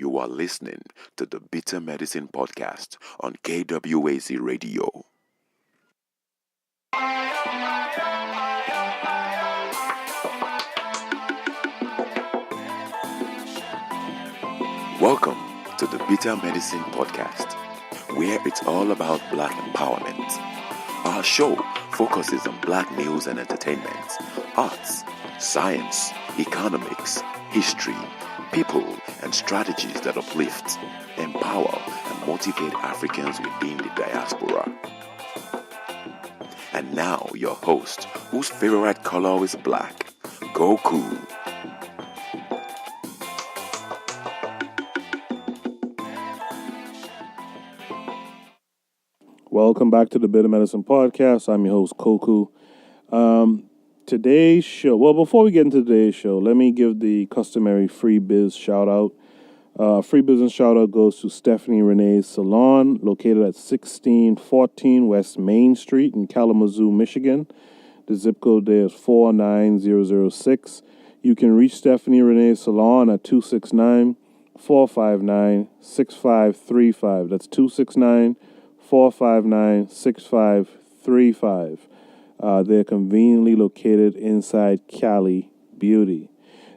You are listening to the Bitter Medicine Podcast on KWAZ Radio. Welcome to the Bitter Medicine Podcast, where it's all about Black empowerment. Our show focuses on Black news and entertainment, arts, science, economics, history, people, and strategies that uplift, empower, and motivate Africans within the diaspora. And now, your host, whose favorite color is black, Goku. Welcome back to the Bitter Medicine Podcast. I'm your host, Koku. Today's show, before we get into today's show, let me give the customary free biz shout out. Free business shout out goes to Stephanie Renee's Salon, located at 1614 West Main Street in Kalamazoo, Michigan. The zip code there is 49006. You can reach Stephanie Renee's Salon at 269-459-6535. That's 269-459-6535. They're conveniently located inside Cali Beauty.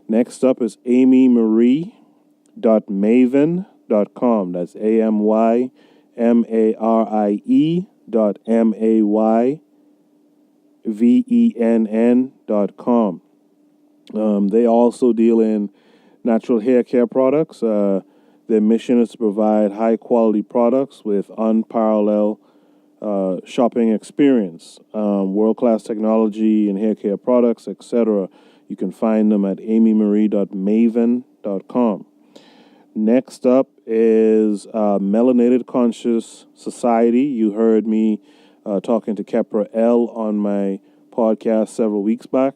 Next up is amymarie.maven.com. That's AMYMARIE.MAYVENN.com. They also deal in natural hair care products. Their mission is to provide high-quality products with unparalleled shopping experience, world-class technology and hair care products, etc. You can find them at amymarie.maven.com. Next up is Melanated Conscious Society. You heard me talking to Kepra L on my podcast several weeks back.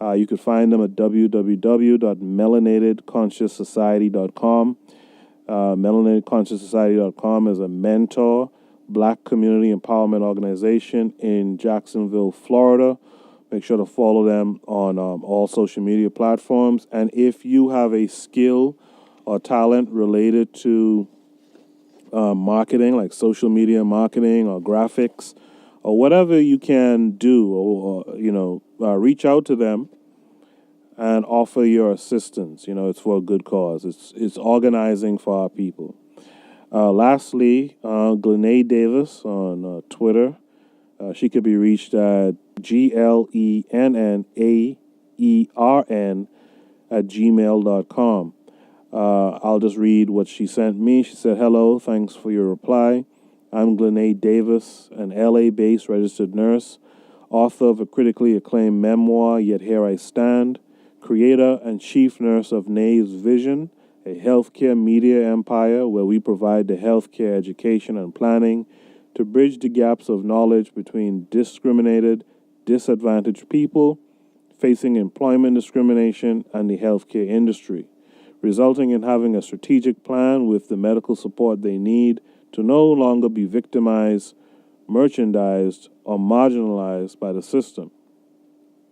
You can find them at www.melanatedconscioussociety.com. melanatedconscioussociety.com is a mentor Black community empowerment organization in Jacksonville, Florida. Make sure to follow them on all social media platforms. And if you have a skill or talent related to marketing, like social media marketing or graphics or whatever you can do, or reach out to them and offer your assistance. It's for a good cause. It's organizing for our people. Lastly, Glennae Davis on Twitter. She could be reached at GLENNAERN@gmail.com. I'll just read what she sent me. She said, "Hello, thanks for your reply. I'm Glennae Davis, an LA-based registered nurse, author of a critically acclaimed memoir, Yet Here I Stand, creator and chief nurse of Nave's Vision, a healthcare media empire where we provide the healthcare education and planning to bridge the gaps of knowledge between discriminated, disadvantaged people facing employment discrimination and the healthcare industry, resulting in having a strategic plan with the medical support they need to no longer be victimized, merchandised, or marginalized by the system."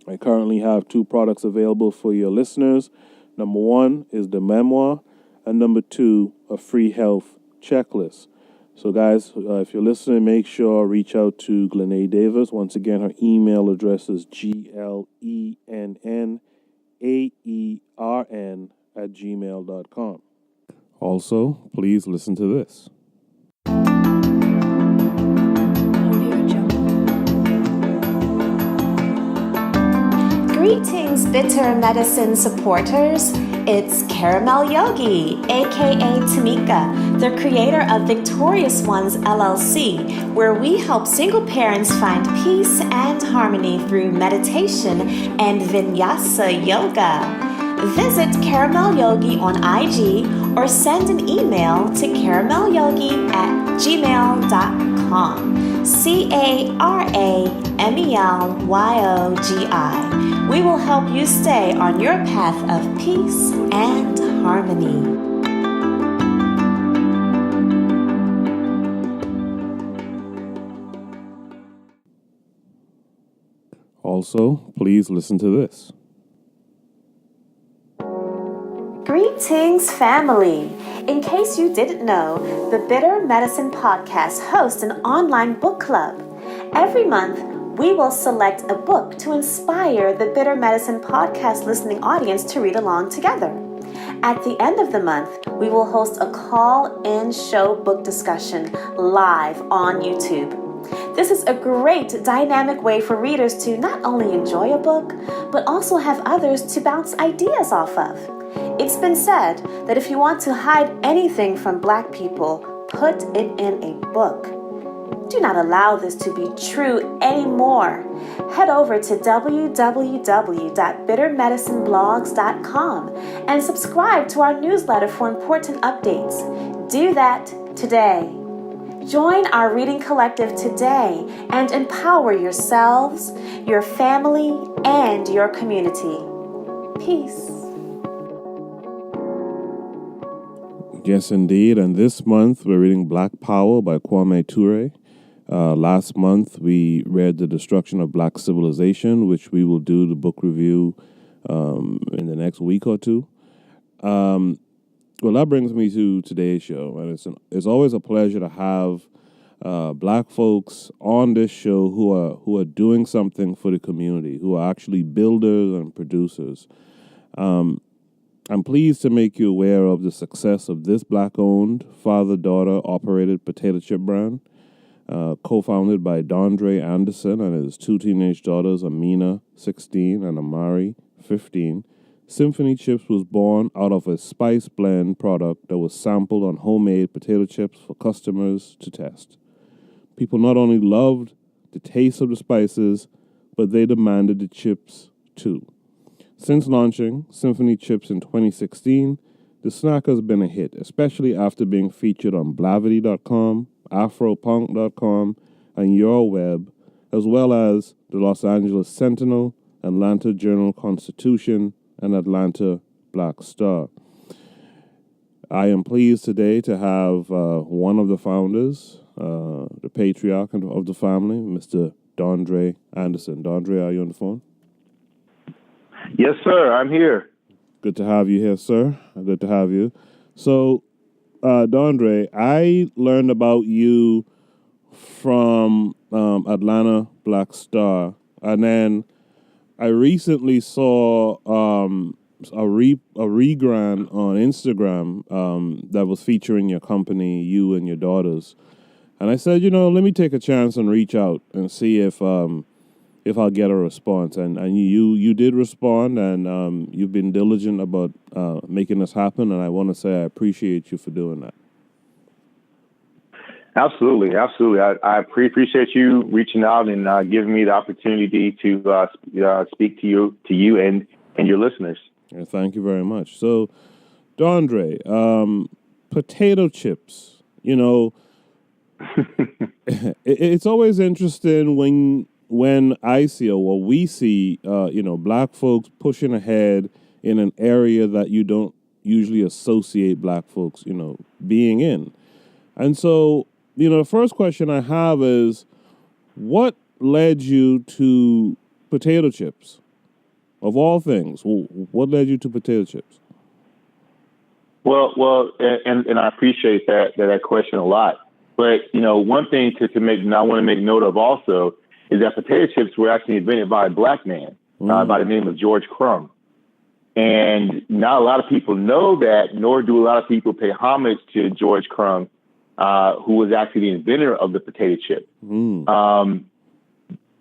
I currently have 2 products available for your listeners. Number 1 is the memoir, and number 2, a free health checklist. So guys, if you're listening, make sure reach out to Glennae Davis. Once again, her email address is GLENNAERN@gmail.com. Also, please listen to this. Greetings, Bitter Medicine supporters. It's Caramel Yogi, aka Tamika, the creator of Victorious Ones LLC, where we help single parents find peace and harmony through meditation and vinyasa yoga. Visit Caramel Yogi on IG or send an email to caramelyogi@gmail.com. CARAMELYOGI. We will help you stay on your path of peace and harmony. Also, please listen to this. Greetings, family! In case you didn't know, the Bitter Medicine Podcast hosts an online book club. Every month, we will select a book to inspire the Bitter Medicine Podcast listening audience to read along together. At the end of the month, we will host a call-in show book discussion live on YouTube. This is a great dynamic way for readers to not only enjoy a book, but also have others to bounce ideas off of. It's been said that if you want to hide anything from Black people, put it in a book. Do not allow this to be true anymore. Head over to www.bittermedicineblogs.com and subscribe to our newsletter for important updates. Do that today. Join our reading collective today and empower yourselves, your family, and your community. Peace. Yes, indeed. And this month we're reading Black Power by Kwame Ture. Last month we read The Destruction of Black Civilization, which we will do the book review in the next week or two. Well, that brings me to today's show, and it's always a pleasure to have Black folks on this show who are doing something for the community, who are actually builders and producers. I'm pleased to make you aware of the success of this Black-owned, father-daughter operated potato chip brand, co-founded by Dondre Anderson and his two teenage daughters, Amina, 16, and Amari, 15. Symphony Chips was born out of a spice blend product that was sampled on homemade potato chips for customers to test. People not only loved the taste of the spices, but they demanded the chips too. Since launching Symphony Chips in 2016, the snack has been a hit, especially after being featured on Blavity.com, Afropunk.com, and Your Web, as well as the Los Angeles Sentinel, Atlanta Journal-Constitution, and Atlanta Black Star. I am pleased today to have one of the founders, the patriarch of the family, Mr. Dondre Anderson. Dondre, are you on the phone? Yes, sir. I'm here. Good to have you here, sir. Good to have you. So, Dondre, I learned about you from Atlanta Black Star, and then I recently saw a regram on Instagram that was featuring your company, you and your daughters, and I said, let me take a chance and reach out and see if I'll get a response. And you did respond, and you've been diligent about making this happen, and I want to say I appreciate you for doing that. Absolutely. I appreciate you reaching out and giving me the opportunity to speak to you and your listeners. Yeah, thank you very much. So, Dondre, potato chips. It's always interesting when I see or we see Black folks pushing ahead in an area that you don't usually associate Black folks being in, and so. The first question I have is, what led you to potato chips? Of all things, what led you to potato chips? Well, and I appreciate that question a lot. But one thing I want to make note of also is that potato chips were actually invented by a Black man by the name of George Crumb, and not a lot of people know that, nor do a lot of people pay homage to George Crumb. Who was actually the inventor of the potato chip.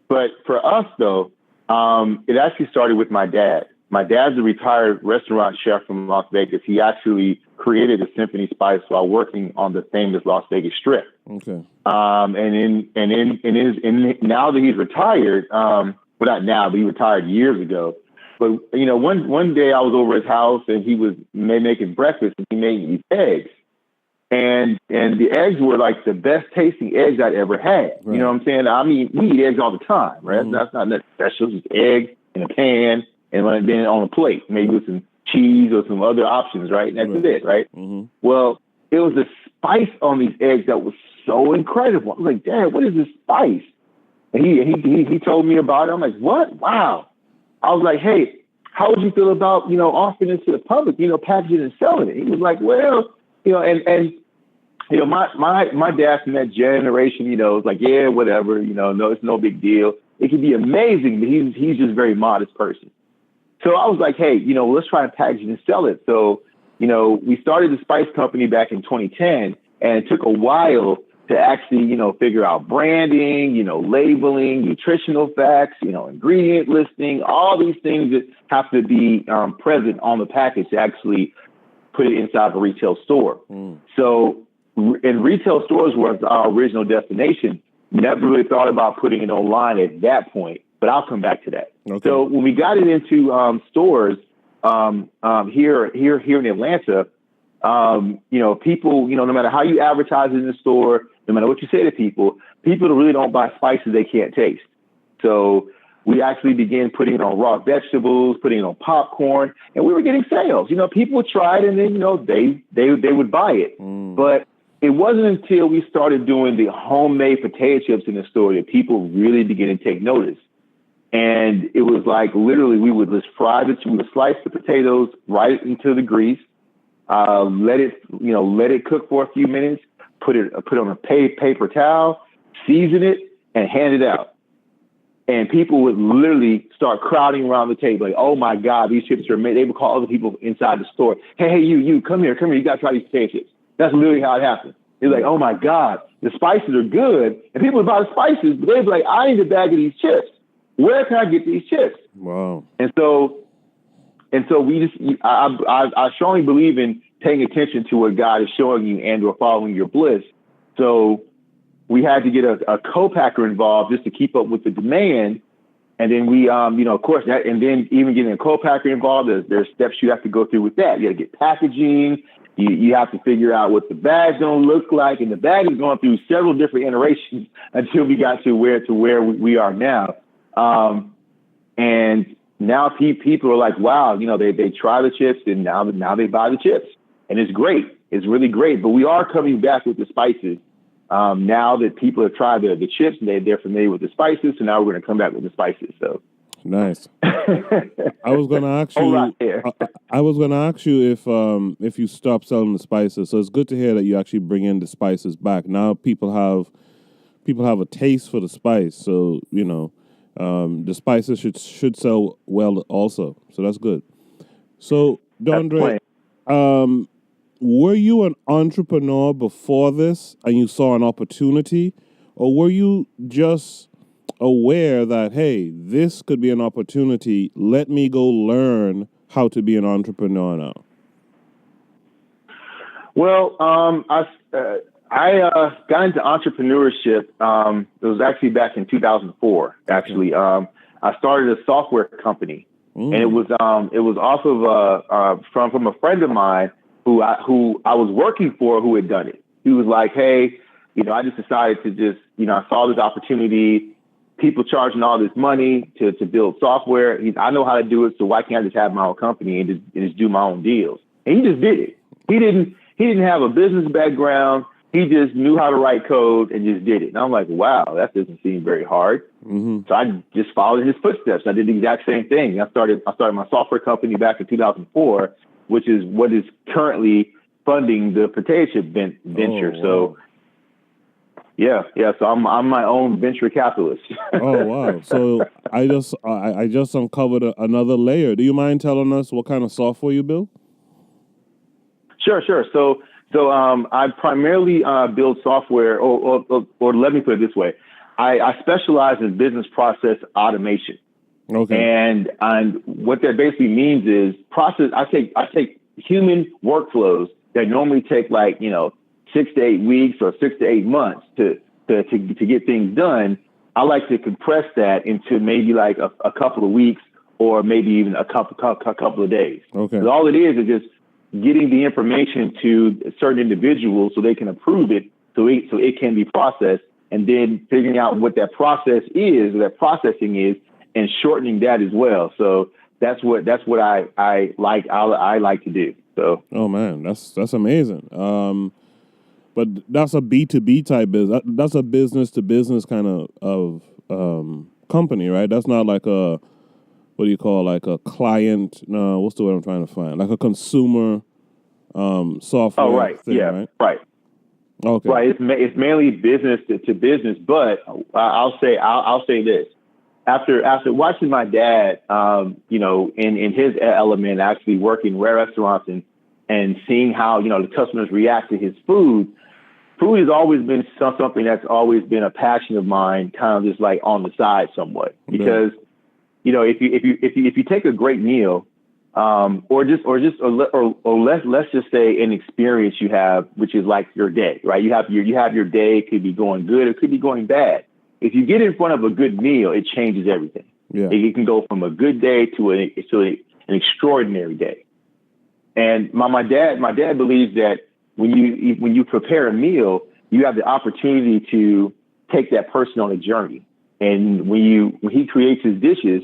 But for us, though, it actually started with my dad. My dad's a retired restaurant chef from Las Vegas. He actually created the Symphony spice while working on the famous Las Vegas Strip. Okay. Now that he's retired, well, not now, but he retired years ago. But one day I was over at his house and he was making breakfast and he made these eggs. And the eggs were like the best tasting eggs I'd ever had. Right. You know what I'm saying? I mean, we eat eggs all the time, right? That's not nothing special. Just eggs in a pan and then on a plate, maybe with some cheese or some other options, right? And that's it, right? Mm-hmm. Well, it was the spice on these eggs that was so incredible. I was like, Dad, what is this spice? And he told me about it. I'm like, what? Wow. I was like, hey, how would you feel about, offering this to the public, packaging and selling it? He was like, well, and my dad from that generation, was like, yeah, whatever, no, it's no big deal. It could be amazing, but he's just a very modest person. So I was like, hey, let's try and package it and sell it. So, we started the Spice Company back in 2010, and it took a while to actually, figure out branding, labeling, nutritional facts, ingredient listing, all these things that have to be present on the package to actually put it inside a retail store. So in retail stores was our original destination. Never really thought about putting it online at that point, but I'll come back to that. Okay. So when we got it into stores here in Atlanta, people, no matter how you advertise it in the store, no matter what you say to people really don't buy spices they can't taste. So we actually began putting it on raw vegetables, putting it on popcorn, and we were getting sales. People would try it, and then, they would buy it. But it wasn't until we started doing the homemade potato chips in the store that people really began to take notice. And it was like, literally, we would just we would slice the potatoes right into the grease, let it cook for a few minutes, put it on a paper towel, season it, and hand it out. And people would literally start crowding around the table, like, oh my God, these chips are made. They would call other people inside the store. Hey, you, come here, you got to try these potato chips. That's literally how it happened. It's like, oh my God, the spices are good. And people would buy the spices, but they'd be like, I need a bag of these chips. Where can I get these chips? Wow. And so we just, I strongly believe in paying attention to what God is showing you and or following your bliss. So we had to get a co-packer involved just to keep up with the demand. And then we, of course, that, and then even getting a co-packer involved, there's steps you have to go through with that. You got to get packaging. You have to figure out what the bag's going to look like. And the bag is going through several different iterations until we got to where we are now. And now people are like, wow, they try the chips and now they buy the chips, and it's great. It's really great. But we are coming back with the spices. Now that people have tried the chips and they're familiar with the spices, so now we're going to come back with the spices. So nice. I was going to ask you. I was going to ask you if you stop selling the spices. So it's good to hear that you actually bring in the spices back. Now people have a taste for the spice. So the spices should sell well also. So that's good. So Dondre, were you an entrepreneur before this and you saw an opportunity, or were you just aware that, hey, this could be an opportunity, let me go learn how to be an entrepreneur now? Well, I got into entrepreneurship. It was actually back in 2004. Actually, I started a software company, and it was off of from a friend of mine who I was working for, who had done it. He was like, hey, I just decided to I saw this opportunity, people charging all this money to build software. I know how to do it, so why can't I just have my own company and just do my own deals? And he just did it. He didn't have a business background. He just knew how to write code and just did it. And I'm like, wow, that doesn't seem very hard. Mm-hmm. So I just followed in his footsteps. I did the exact same thing. I started my software company back in 2004, which is what is currently funding the potato chip venture. Oh, wow. So yeah. So I'm my own venture capitalist. Oh wow! So I just uncovered another layer. Do you mind telling us what kind of software you build? Sure. So I primarily build software, or let me put it this way: I specialize in business process automation. Okay. And what that basically means is I take human workflows that normally take 6 to 8 weeks or 6 to 8 months to get things done. I like to compress that into maybe like a couple of weeks or maybe even a couple of days. Okay. So all it is just getting the information to certain individuals so they can approve it, so it can be processed, and then figuring out what that process is, or that processing is, and shortening that as well. So that's what I like to do. So. Oh man, that's amazing. But that's a B2B type business. That's a business to business kind of company, right? That's not like a what do you call, like a client? No, what's the word I'm trying to find? Like a consumer software. Oh, right. thing, Yeah. Right. Okay. Right. It's mainly business to business, but I'll say this. After watching my dad, in his element, actually working in restaurants and seeing how, the customers react to his food has always been something that's always been a passion of mine, kind of just like on the side somewhat. Because, if you take a great meal, or let's just say an experience you have, which is like your day, right? You have your day, it could be going good, it could be going bad. If you get in front of a good meal, it changes everything. Yeah. It can go from a good day to an extraordinary day. And my dad believes that when you prepare a meal, you have the opportunity to take that person on a journey. And when he creates his dishes,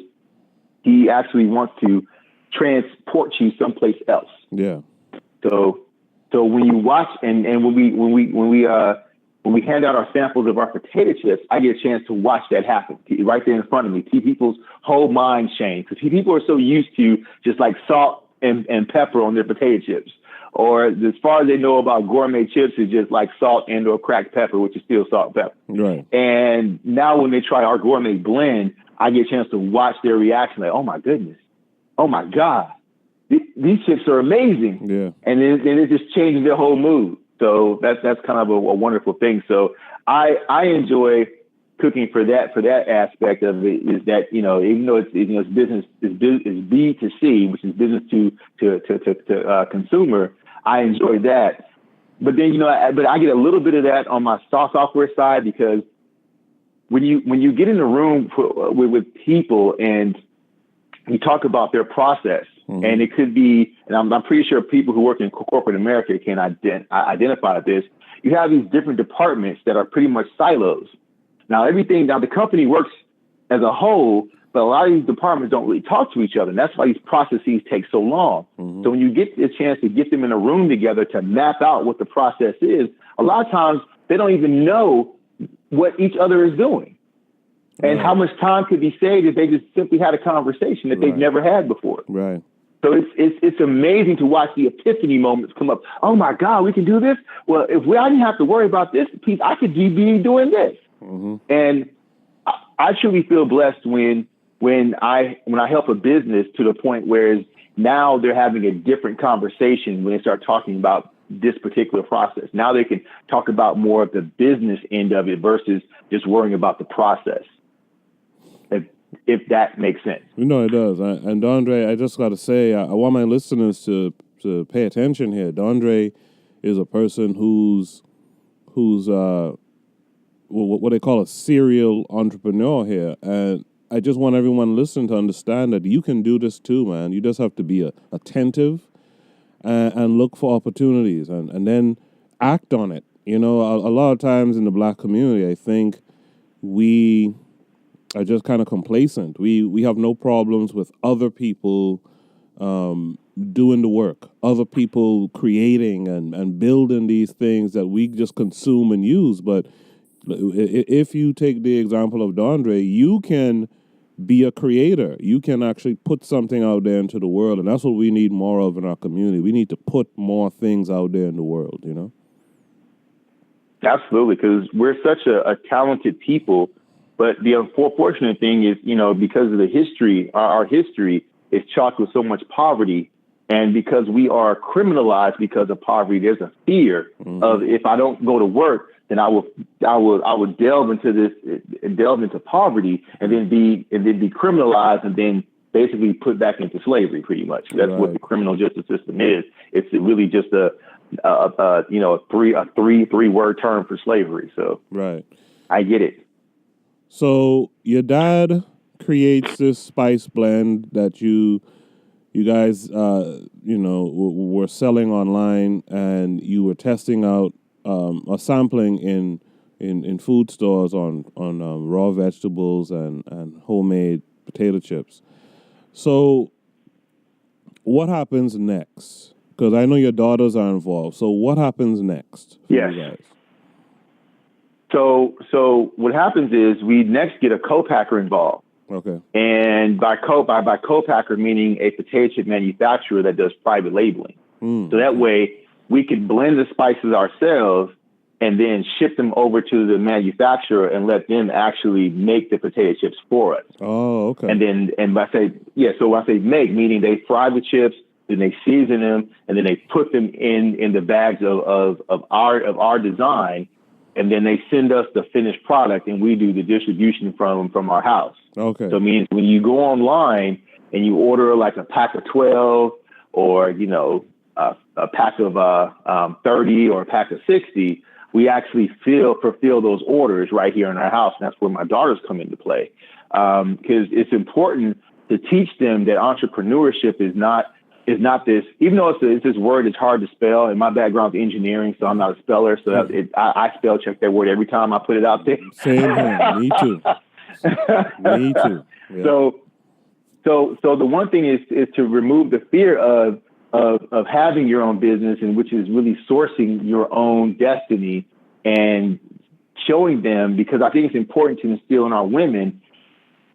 he actually wants to transport you someplace else. Yeah. So when you watch and when we hand out our samples of our potato chips, I get a chance to watch that happen right there in front of me. See people's whole mind change, because people are so used to just like salt and pepper on their potato chips, or as far as they know about gourmet chips is just like salt and or cracked pepper, which is still salt and pepper. Right. And now when they try our gourmet blend, I get a chance to watch their reaction. Like, oh my goodness, oh my God, these chips are amazing. Yeah. And then it just changes their whole mood. So that's kind of a wonderful thing. So I enjoy cooking for that aspect of it, is that, even though it's business is B2C, which is business to consumer, I enjoy that. But then, but I get a little bit of that on my software side, because when you get in the room with people and you talk about their process, mm-hmm. and it could be, and I'm pretty sure people who work in corporate America can identify this. You have these different departments that are pretty much silos. Now the company works as a whole, but a lot of these departments don't really talk to each other. And that's why these processes take so long. Mm-hmm. So when you get a chance to get them in a room together to map out what the process is, a lot of times they don't even know what each other is doing. And how much time could be saved if they just simply had a conversation that they've never had before. Right. So it's amazing to watch the epiphany moments come up. Oh my God, we can do this. Well, I didn't have to worry about this piece, I could be doing this. Mm-hmm. And I truly feel blessed when I help a business to the point where now they're having a different conversation when they start talking about this particular process. Now they can talk about more of the business end of it versus just worrying about the process. If that makes sense. No, it does. And Dondre, I just got to say, I want my listeners to pay attention here. Dondre is a person who's what they call a serial entrepreneur here. And I just want everyone listening to understand that you can do this too, man. You just have to be attentive and look for opportunities and then act on it. A lot of times in the Black community, I think we are just kind of complacent. We have no problems with other people doing the work, other people creating and building these things that we just consume and use. But if you take the example of Dondre, you can be a creator. You can actually put something out there into the world, and that's what we need more of in our community. We need to put more things out there in the world, Absolutely, because we're such a talented people. But the unfortunate thing is, because of the history, our history is chalked with so much poverty. And because we are criminalized because of poverty, there's a fear mm-hmm. of, if I don't go to work, then I will delve into poverty and then be criminalized and then basically put back into slavery. Pretty much, that's what the criminal justice system is. It's really just a three word term for slavery. So I get it. So your dad creates this spice blend that you guys were selling online, and you were testing out or sampling in food stores on raw vegetables and homemade potato chips. So what happens next? Because I know your daughters are involved. So what happens next for you guys? So what happens is we next get a co-packer involved. Okay. And by co-packer, meaning a potato chip manufacturer that does private labeling. So that way we can blend the spices ourselves and then ship them over to the manufacturer and let them actually make the potato chips for us. Oh, okay. And then, when I say make, meaning they fry the chips, then they season them, and then they put them in the bags of our design, and then they send us the finished product, and we do the distribution from our house. Okay. So it means when you go online and you order like a pack of 12 or, a pack of 30 or a pack of 60, we actually fulfill those orders right here in our house. And that's where my daughters come into play. Because it's important to teach them that entrepreneurship is not this, even though it's this word that's hard to spell, and my background is engineering, so I'm not a speller. So I spell check that word every time I put it out there. Same here. Me too. Me too. Yeah. So the one thing is to remove the fear of having your own business, and which is really sourcing your own destiny and showing them, because I think it's important to instill in our women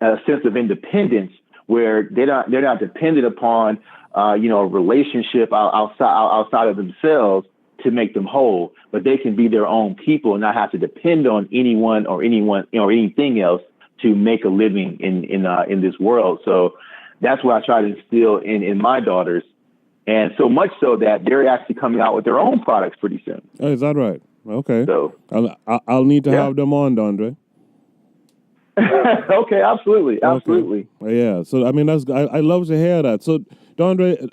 a sense of independence where they're not dependent upon a relationship outside of themselves to make them whole, but they can be their own people and not have to depend on anyone or anything else to make a living in this world. So that's what I try to instill in my daughters. And so much so that they're actually coming out with their own products pretty soon. Oh, is that right? Okay. So I'll need to have them on, Dondre. Okay, absolutely. Okay. Yeah. So I mean, I love to hear that. So Dondre,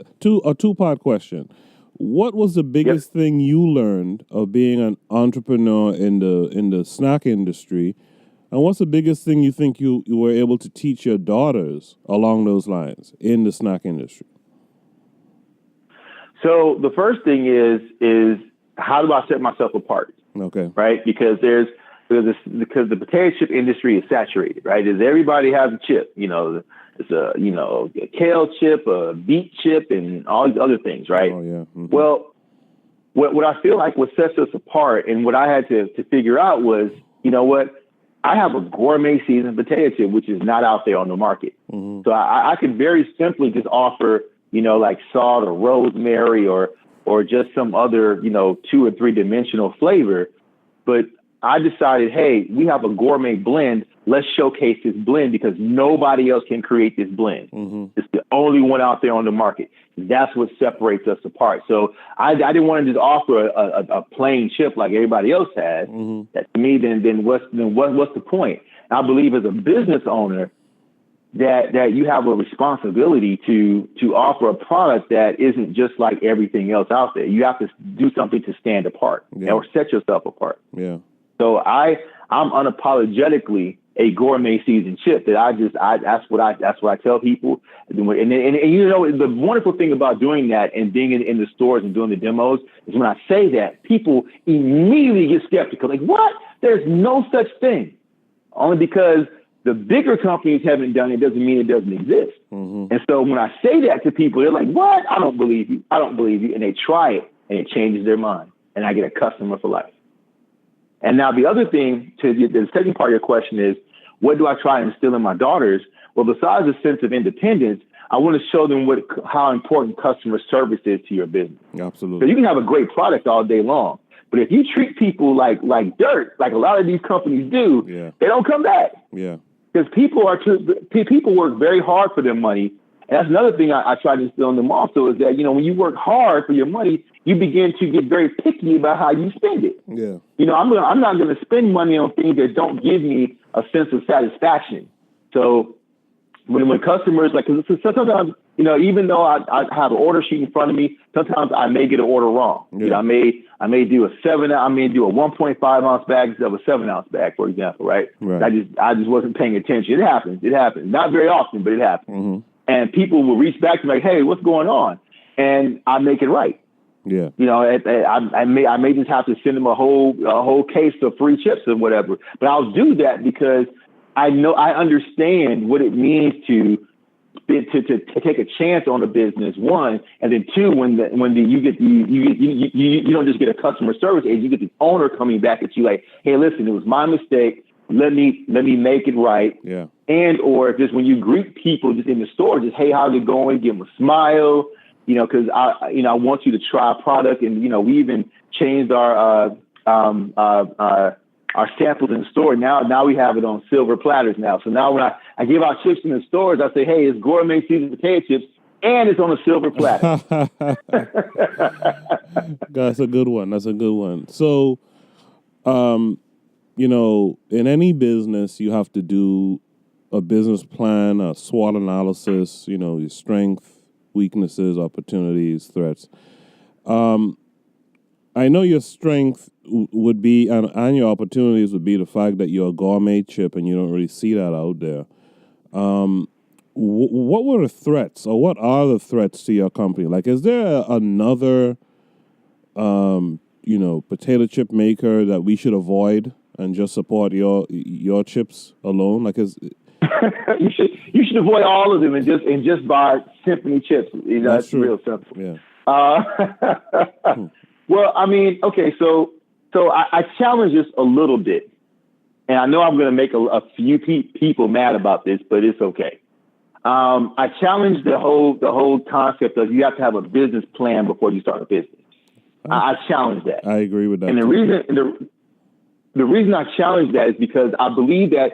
a two-part question. What was the biggest thing you learned of being an entrepreneur in the snack industry, and what's the biggest thing you think you were able to teach your daughters along those lines in the snack industry? So the first thing is how do I set myself apart? Okay. Right? Because the potato chip industry is saturated, right? Everybody has a chip, it's a kale chip, a beet chip, and all these other things, right? Oh yeah. Mm-hmm. Well, what I feel like what sets us apart, and what I had to figure out was, I have a gourmet seasoned potato chip, which is not out there on the market. Mm-hmm. So I could very simply just offer, like salt or rosemary or just some other, 2 or 3 dimensional flavor. But I decided, hey, we have a gourmet blend. Let's showcase this blend because nobody else can create this blend. Mm-hmm. It's the only one out there on the market. That's what separates us apart. So I didn't want to just offer a plain chip like everybody else has. Mm-hmm. That to me, then what's the point? I believe as a business owner that you have a responsibility to offer a product that isn't just like everything else out there. You have to do something to stand apart or set yourself apart. Yeah. So I'm unapologetically a gourmet seasoned chip that's what I tell people. And the wonderful thing about doing that and being in the stores and doing the demos is when I say that, people immediately get skeptical. Like, what? There's no such thing. Only because the bigger companies haven't done it doesn't mean it doesn't exist. Mm-hmm. And so when I say that to people, they're like, what? I don't believe you. And they try it and it changes their mind. And I get a customer for life. And now the other thing, to the second part of your question is, what do I try and instill in my daughters? Well, besides the sense of independence, I want to show them how important customer service is to your business. Absolutely. So you can have a great product all day long, but if you treat people like dirt, like a lot of these companies do, they don't come back. Yeah. Because people work very hard for their money. And that's another thing I try to instill in them also is that, when you work hard for your money, you begin to get very picky about how you spend it. Yeah. I'm not going to spend money on things that don't give me a sense of satisfaction. So when customers, like, cause sometimes, even though I have an order sheet in front of me, sometimes I may get an order wrong. Yeah. I may do a 1.5 ounce bag instead of a 7 ounce bag, for example. Right. I just wasn't paying attention. It happens. Not very often, but it happens. Mm-hmm. And people will reach back to me like, hey, what's going on? And I make it right. Yeah. I may just have to send them a whole case of free chips or whatever, but I'll do that because I understand what it means to take a chance on a business, one, and then two, you don't just get a customer service agent, you get the owner coming back at you like, hey, listen, it was my mistake. let me make it right. Yeah. And or just when you greet people just in the store, just, hey, how's it going? Give them a smile, because I want you to try a product. And, we even changed our samples in the store. Now we have it on silver platters now. So now when I give out chips in the stores, I say, hey, it's gourmet seasoned potato chips and it's on a silver platter. That's a good one. So, in any business, you have to do a business plan, a SWOT analysis, your strength, weaknesses, opportunities, threats. I know your strength would be, and your opportunities would be the fact that you're a gourmet chip and you don't really see that out there. What were the threats, or what are the threats to your company? Like, is there another, potato chip maker that we should avoid and just support your chips alone? Like, you should avoid all of them and just buy Symphony chips. That's true. Real simple. Yeah. Well, I mean, okay, so I challenge this a little bit, and I know I'm going to make a few people mad about this, but it's okay. I challenge the whole concept of you have to have a business plan before you start a business. I challenge that. I agree with that. And the reason I challenge that is because I believe that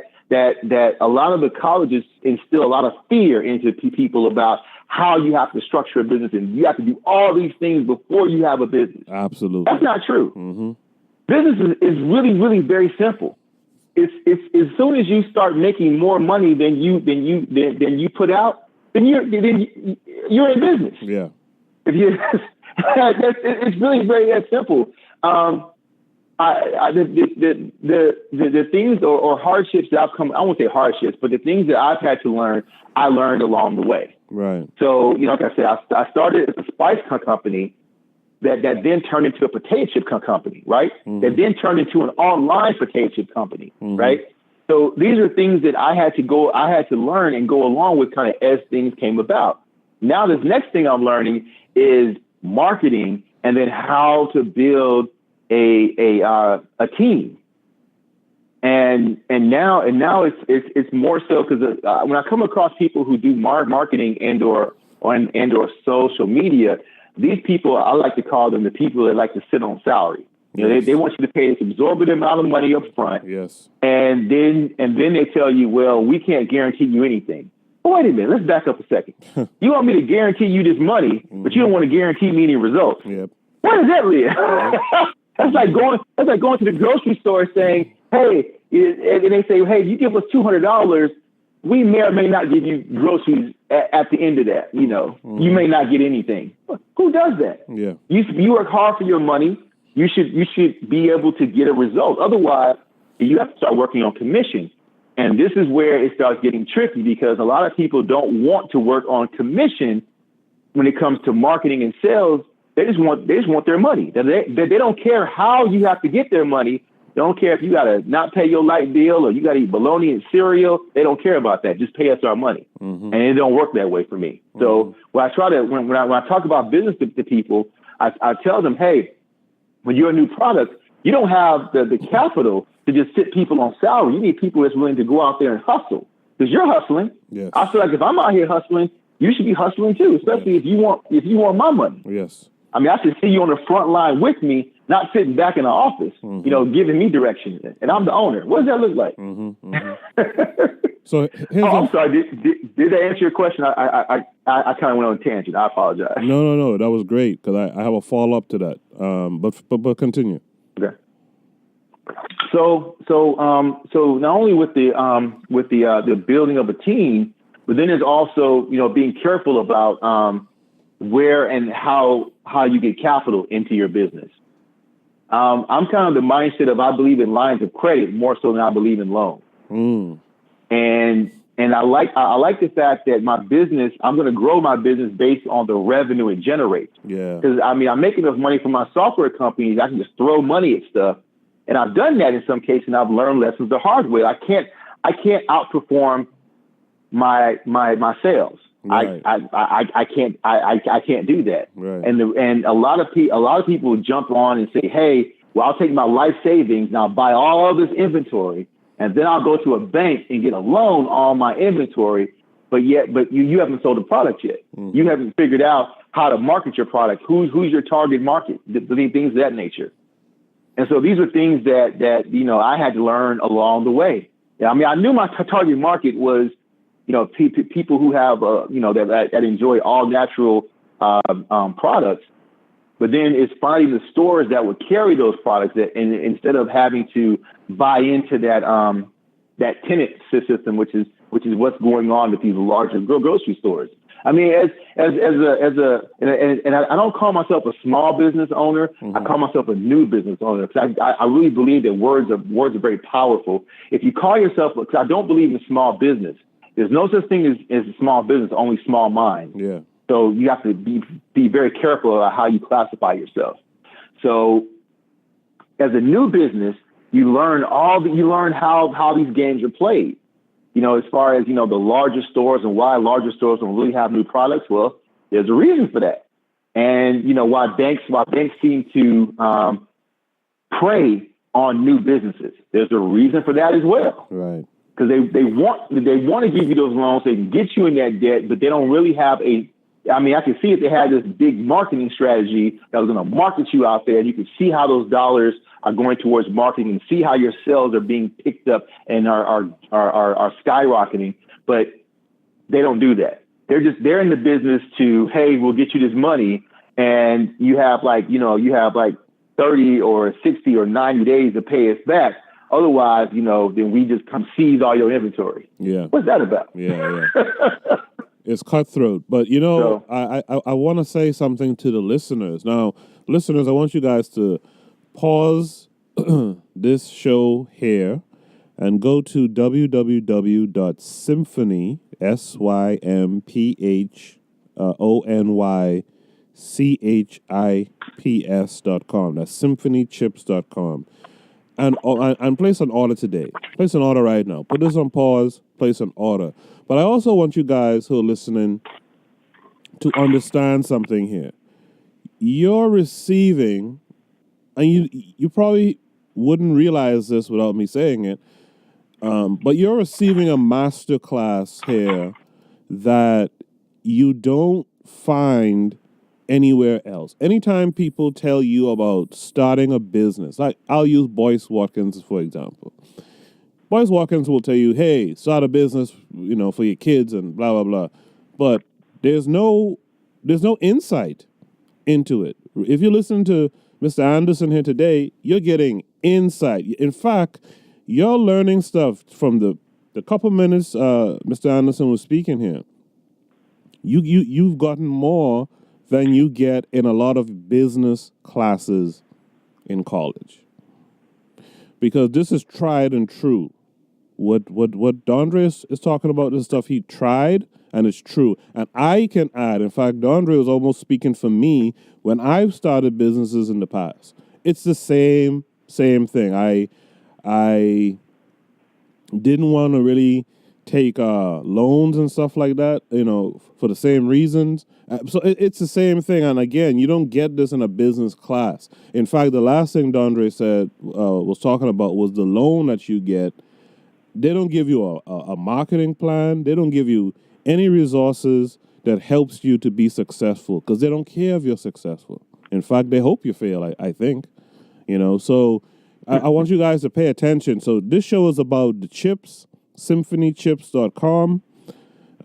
a lot of the colleges instill a lot of fear into people about how you have to structure a business and you have to do all these things before you have a business. Absolutely. That's not true. Mm-hmm. Business is really, really very simple. It's as soon as you start making more money than you put out, then you're in business. Yeah. If you, it's really very that simple. The things or hardships that I've come, I won't say hardships, but the things that I've had to learn, I learned along the way. Right. So, like I said, I started a spice company that then turned into a potato chip company, right? Mm-hmm. That then turned into an online potato chip company, mm-hmm. right? So these are things that I had to learn and go along with kind of as things came about. Now, this next thing I'm learning is marketing and then how to build a team. And now it's more so because when I come across people who do marketing and or social media, these people, I like to call them the people that like to sit on salary. Yes. They want you to pay this exorbitant amount of money up front. Yes. And then they tell you, well, we can't guarantee you anything. Well, wait a minute, let's back up a second. You want me to guarantee you this money, but you don't want to guarantee me any results. Yep. Where does that live? That's like going to the grocery store saying, hey, and they say, hey, if you give us $200, we may or may not give you groceries at the end of that. Mm-hmm. You may not get anything. Who does that? Yeah. You work hard for your money. You should be able to get a result. Otherwise, you have to start working on commission. And this is where it starts getting tricky because a lot of people don't want to work on commission when it comes to marketing and sales. They just want their money. They don't care how you have to get their money. They don't care if you got to not pay your light bill or you got to eat bologna and cereal. They don't care about that. Just pay us our money. Mm-hmm. And it don't work that way for me. Mm-hmm. So when I talk about business to people, I tell them, hey, when you're a new product, you don't have the capital to just sit people on salary. You need people that's willing to go out there and hustle because you're hustling. Yes. I feel like if I'm out here hustling, you should be hustling too, especially if you want my money. Yes. I mean, I should see you on the front line with me, not sitting back in the office, mm-hmm. Giving me direction. And I'm the owner. What does that look like? Mm-hmm. Mm-hmm. So I'm sorry. Did that answer your question? I kind of went on a tangent. I apologize. No. That was great because I have a follow up to that. But continue. Okay. So not only with the building of a team, but then there's also being careful about where and how you get capital into your business. I'm kind of the mindset of I believe in lines of credit more so than I believe in loans. Mm. And I like the fact that my business, I'm going to grow my business based on the revenue it generates. Yeah. Because I make enough money from my software companies, I can just throw money at stuff. And I've done that in some cases, and I've learned lessons the hard way. I can't outperform my sales. Right. I can't do that. Right. And a lot of people jump on and say, hey, well, I'll take my life savings and I'll buy all this inventory And then I'll go to a bank and get a loan on my inventory, but you haven't sold the product yet. Mm-hmm. You haven't figured out how to market your product. Who's your target market? Things of that nature. And so these are things that I had to learn along the way. I mean, I knew my target market was, people who have, that enjoy all natural products. But then it's finding the stores that would carry those products and instead of having to buy into that tenant system, which is what's going on with these larger grocery stores. I mean, and I don't call myself a small business owner. Mm-hmm. I call myself a new business owner because I really believe that words are very powerful. If you call yourself, because I don't believe in small business. There's no such thing as a small business, only small mind. Yeah. So you have to be very careful about how you classify yourself. So as a new business, you learn how these games are played. As far as, the larger stores and why larger stores don't really have new products. Well, there's a reason for that. And, why banks seem to prey on new businesses. There's a reason for that as well. Right. Because they want to give you those loans, they can get you in that debt, but they don't really have I can see if they had this big marketing strategy that was going to market you out there, and you can see how those dollars are going towards marketing and see how your sales are being picked up and are skyrocketing. But they don't do that. They're in the business to, hey, we'll get you this money, and you have 30 or 60 or 90 days to pay us back. Otherwise, then we just come seize all your inventory. Yeah. What's that about? Yeah. It's cutthroat. But, I want to say something to the listeners. Now, listeners, I want you guys to pause this show here and go to www.symphony, SYMPHONYCHIPS.com. That's symphonychips.com. And place an order today. Place an order right now. Put this on pause. Place an order. But I also want you guys who are listening to understand something here. You're receiving, and you probably wouldn't realize this without me saying it, but you're receiving a master class here that you don't find anywhere else. Anytime people tell you about starting a business, like I'll use Boyce Watkins for example. Boyce Watkins will tell you, hey, start a business, for your kids and blah, blah, blah. But there's no insight into it. If you listen to Mr. Anderson here today, you're getting insight. In fact, you're learning stuff from the couple minutes Mr. Anderson was speaking here. You've gotten more than you get in a lot of business classes in college. Because this is tried and true. What Dondre is talking about is stuff he tried, and it's true. And I can add, in fact, Dondre was almost speaking for me when I've started businesses in the past. It's the same thing. I didn't want to really take loans and stuff like that, for the same reasons. So it's the same thing. And again, you don't get this in a business class. In fact, the last thing Dondre said, was talking about was the loan that you get. They don't give you a marketing plan. They don't give you any resources that helps you to be successful because they don't care if you're successful. In fact, they hope you fail, I think. So I want you guys to pay attention. So this show is about the chips, symphonychips.com.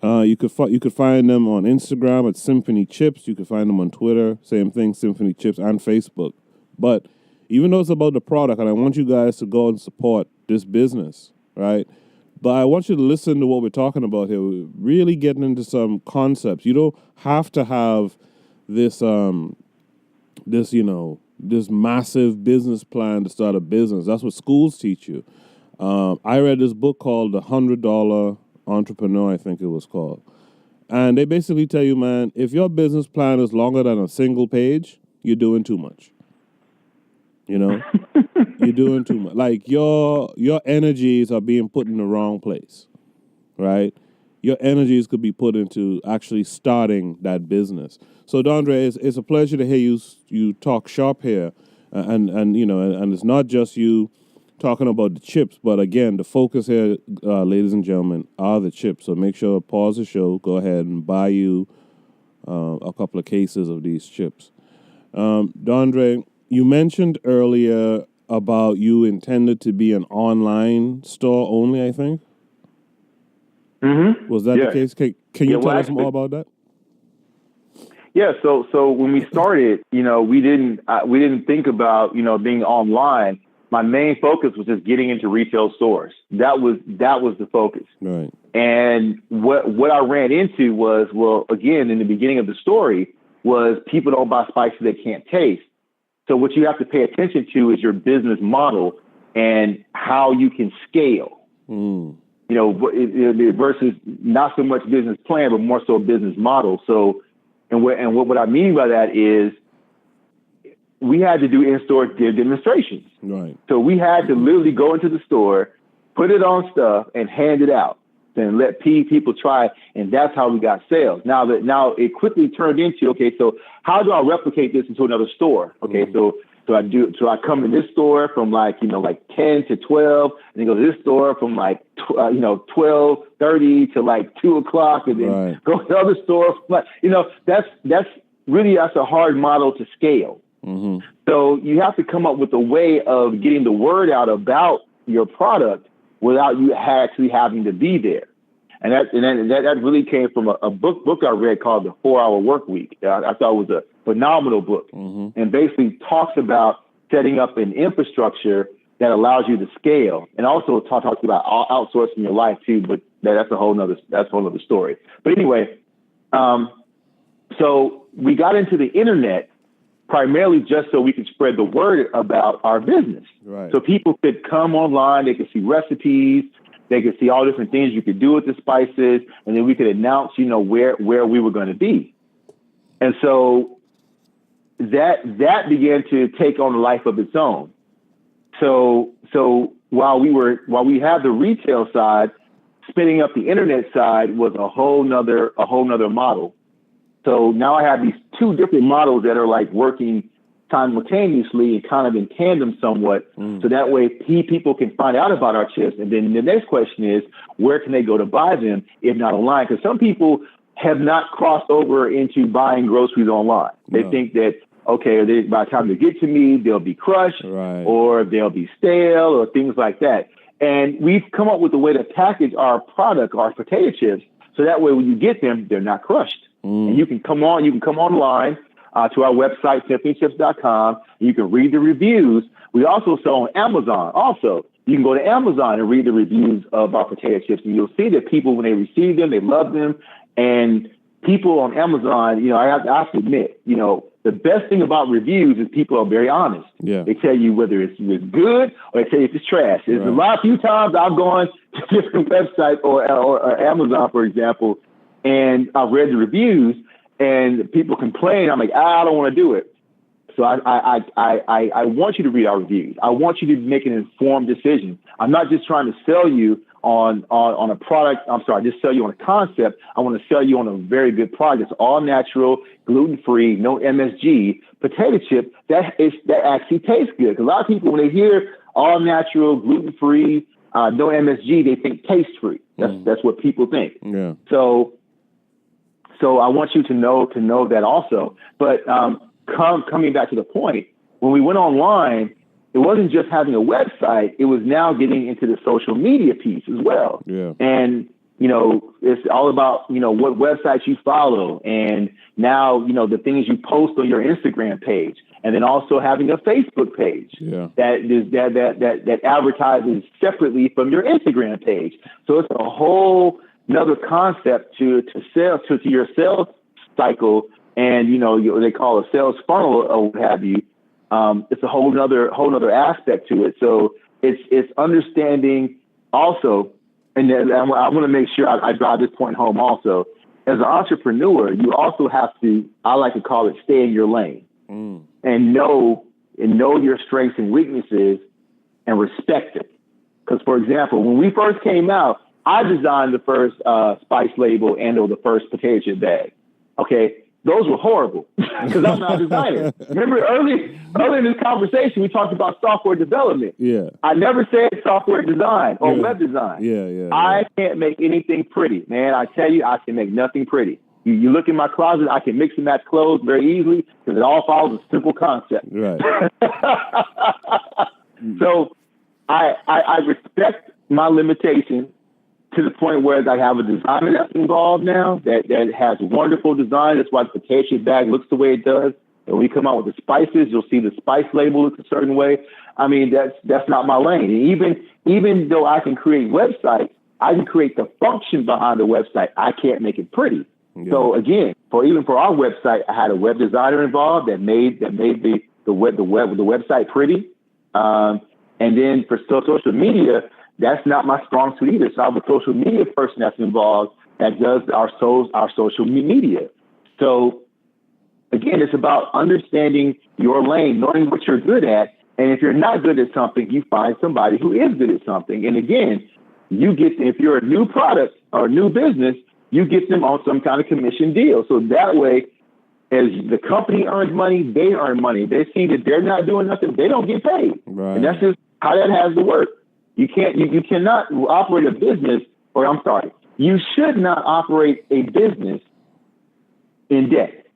You could find them on Instagram at Symphony Chips. You could find them on Twitter, same thing, Symphony Chips, and Facebook. But even though it's about the product, and I want you guys to go and support this business, right? But I want you to listen to what we're talking about here. We're really getting into some concepts. You don't have to have this massive business plan to start a business. That's what schools teach you. I read this book called The $100 Entrepreneur, I think it was called. And they basically tell you, man, if your business plan is longer than a single page, you're doing too much. You're doing too much. Like your energies are being put in the wrong place, right? Your energies could be put into actually starting that business. So, Dondre, it's a pleasure to hear you talk sharp here, and it's not just you talking about the chips, but again, the focus here, ladies and gentlemen, are the chips. So make sure, pause the show, go ahead and buy you a couple of cases of these chips. Dondre, you mentioned earlier about you intended to be an online store only, I think? Mm-hmm. Was that the case? Can you tell us more about that? Yeah, so when we started, we didn't think about, being online. My main focus was just getting into retail stores. That was the focus. Right. And what I ran into was, well, again, in the beginning of the story, was people don't buy spices they can't taste. So what you have to pay attention to is your business model and how you can scale. Versus not so much business plan, but more so business model. So, what I mean by that is we had to do in-store demonstrations. Right. So we had to literally go into the store, put it on stuff, and hand it out, and let people try. And that's how we got sales. Now it quickly turned into, okay, so how do I replicate this into another store? Okay, so I come in this store from like 10 to 12, and then go to this store from 12:30 to like 2 o'clock, and then go to the other store. That's a hard model to scale. Mm-hmm. So you have to come up with a way of getting the word out about your product without you actually having to be there. And that really came from a book I read called The 4-Hour Work Week. I thought it was a phenomenal book, and basically talks about setting up an infrastructure that allows you to scale, and also talks about outsourcing your life too. But that's a whole nother story. But anyway, so we got into the internet primarily just so we could spread the word about our business. Right. So people could come online, they could see recipes, they could see all different things you could do with the spices, and then we could announce, where we were going to be. And so that began to take on a life of its own. So while we had the retail side, spinning up the internet side was a whole nother model. So now I have these two different models that are like working simultaneously and kind of in tandem somewhat. So that way people can find out about our chips. And then the next question is, where can they go to buy them if not online? Because some people have not crossed over into buying groceries online. They think that, okay, by the time they get to me, they'll be crushed, or they'll be stale, or things like that. And we've come up with a way to package our product, our potato chips, so that way when you get them, they're not crushed. And you can come online to our website, symphonychips.com. You can read the reviews. We also sell on Amazon. Also, you can go to Amazon and read the reviews of our potato chips, and you'll see that people, when they receive them, they love them. And people on Amazon, I have to admit, the best thing about reviews is people are very honest. Yeah. They tell you whether it's good or they tell you if it's trash. There's few times I've gone to different websites or Amazon, for example, and I've read the reviews and people complain. I'm like, I don't want to do it. So I want you to read our reviews. I want you to make an informed decision. I'm not just trying to sell you on a product. I'm sorry, just sell you on a concept. I want to sell you on a very good product. It's all natural, gluten-free, no MSG potato chip that actually tastes good. 'Cause a lot of people, when they hear all natural, gluten-free, no MSG, they think taste-free. That's what people think. Yeah. So I want you to know that also. But coming back to the point, when we went online, it wasn't just having a website. It was now getting into the social media piece as well. Yeah. And, it's all about, what websites you follow. And now, the things you post on your Instagram page. And then also having a Facebook page that advertises separately from your Instagram page. So it's a whole another concept to sell to your sales cycle, and they call a sales funnel or what have you. It's a whole nother aspect to it. So it's understanding also, and I want to make sure I drive this point home also. As an entrepreneur, you also have to, I like to call it, stay in your lane and know your strengths and weaknesses and respect it. Because, for example, when we first came out, I designed the first spice label and or the first potato chip bag. Okay. those were horrible because I'm not a designer. Remember early in this conversation, we talked about software development. Yeah. I never said software design or web design. Yeah. I can't make anything pretty, man. I tell you, I can make nothing pretty. You look in my closet, I can mix and match clothes very easily because it all follows a simple concept. Right. So I respect my limitations to the point where I have a designer that's involved now that has wonderful design. That's why the potato bag looks the way it does. And when we come out with the spices, you'll see the spice label looks a certain way. I mean, that's not my lane. And even though I can create websites, I can create the function behind the website. I can't make it pretty. Yeah. So again, for our website, I had a web designer involved that made the website pretty. And then for social media, that's not my strong suit either. So I have a social media person that's involved that does our social media. So again, it's about understanding your lane, knowing what you're good at. And if you're not good at something, you find somebody who is good at something. And again, if you're a new product or a new business, you get them on some kind of commission deal. So that way, as the company earns money, they earn money. They see that they're not doing nothing, they don't get paid. Right. And that's just how that has to work. You cannot operate a business, you should not operate a business in debt.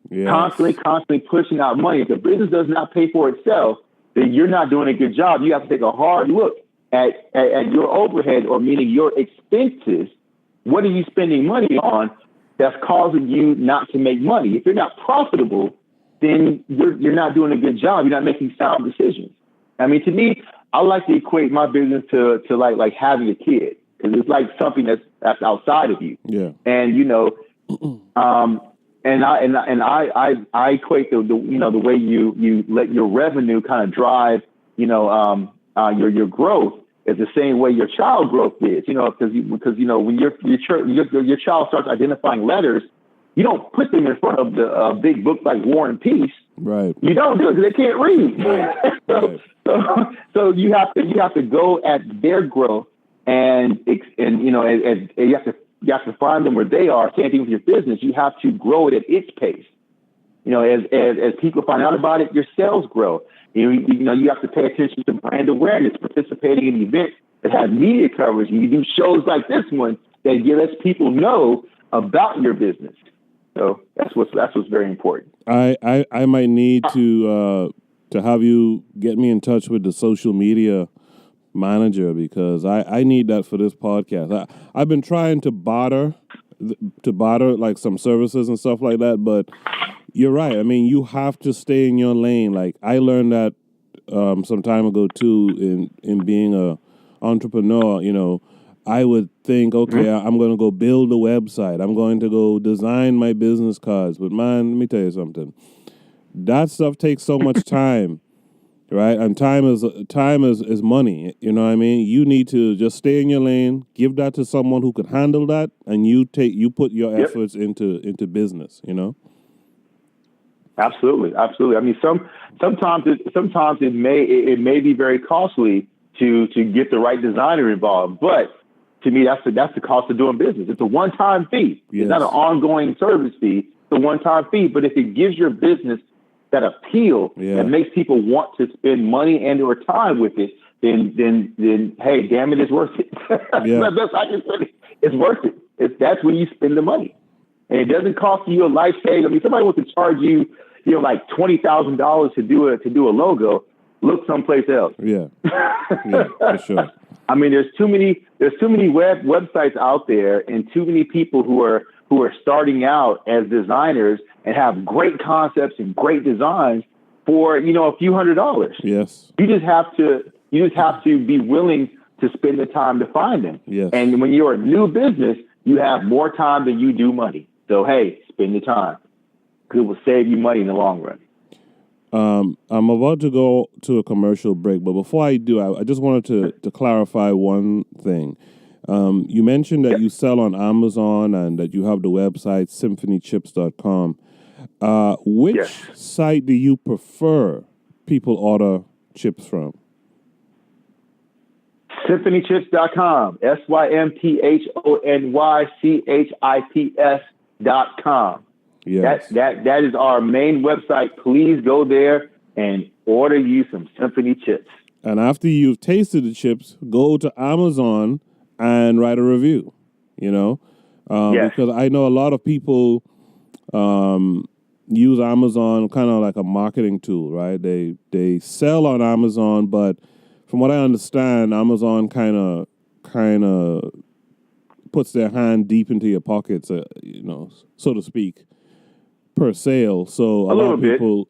Yes. Constantly pushing out money. If the business does not pay for itself, then you're not doing a good job. You have to take a hard look at your overhead, or meaning your expenses. What are you spending money on that's causing you not to make money? If you're not profitable, then you're not doing a good job. You're not making sound decisions. I mean, to me, I like to equate my business to like having a kid, because it's like something that's outside of you. Yeah. And and I equate the way you let your revenue kind of drive your growth is the same way your child growth is. Because when your child starts identifying letters, you don't put them in front of the big book like War and Peace. Right. You don't do it because they can't read. Right. So you have to go at their growth, and you have to find them where they are. Same thing with your business. You have to grow it at its pace. As people find out about it, your sales grow. You have to pay attention to brand awareness, participating in events that have media coverage. You do shows like this one that lets people know about your business. So that's what's very important. I might need to have you get me in touch with the social media manager, because I need that for this podcast. I've been trying to barter like some services and stuff like that, but you're right. I mean, you have to stay in your lane. Like I learned that some time ago too in being a entrepreneur. I would think, okay, I'm going to go build a website. I'm going to go design my business cards. But man, let me tell you something. That stuff takes so much time, right? And time is money. You know what I mean? You need to just stay in your lane, give that to someone who can handle that, and you put your efforts into business. Absolutely. I mean, sometimes it may be very costly to get the right designer involved, but to me, that's the cost of doing business. It's a one-time fee. Yes. It's not an ongoing service fee. It's a one-time fee. But if it gives your business that appeal that makes people want to spend money and or time with it, then hey, damn it, it's worth it. Yeah. That's the best I can say. It's worth it. That's when you spend the money, and it doesn't cost you a life saving. I mean, somebody wants to charge you, like $20,000 to do a logo. Look someplace else. Yeah, for sure. I mean, there's too many websites out there, and too many people who are starting out as designers and have great concepts and great designs for a few $100s. Yes, you just have to be willing to spend the time to find them. Yes, and when you're a new business, you have more time than you do money. So hey, spend the time, because it will save you money in the long run. I'm about to go to a commercial break, but before I do, I just wanted to clarify one thing. You mentioned that you sell on Amazon and that you have the website symphonychips.com. Which site do you prefer people order chips from? Symphonychips.com. SYMPHONYCHIPS.com. Yes. That is our main website. Please go there and order you some Symphony chips. And after you've tasted the chips, go to Amazon and write a review. Yes. Because I know a lot of people use Amazon kind of like a marketing tool, right? They sell on Amazon, but from what I understand, Amazon kind of puts their hand deep into your pockets, so to speak, per sale. So a lot of people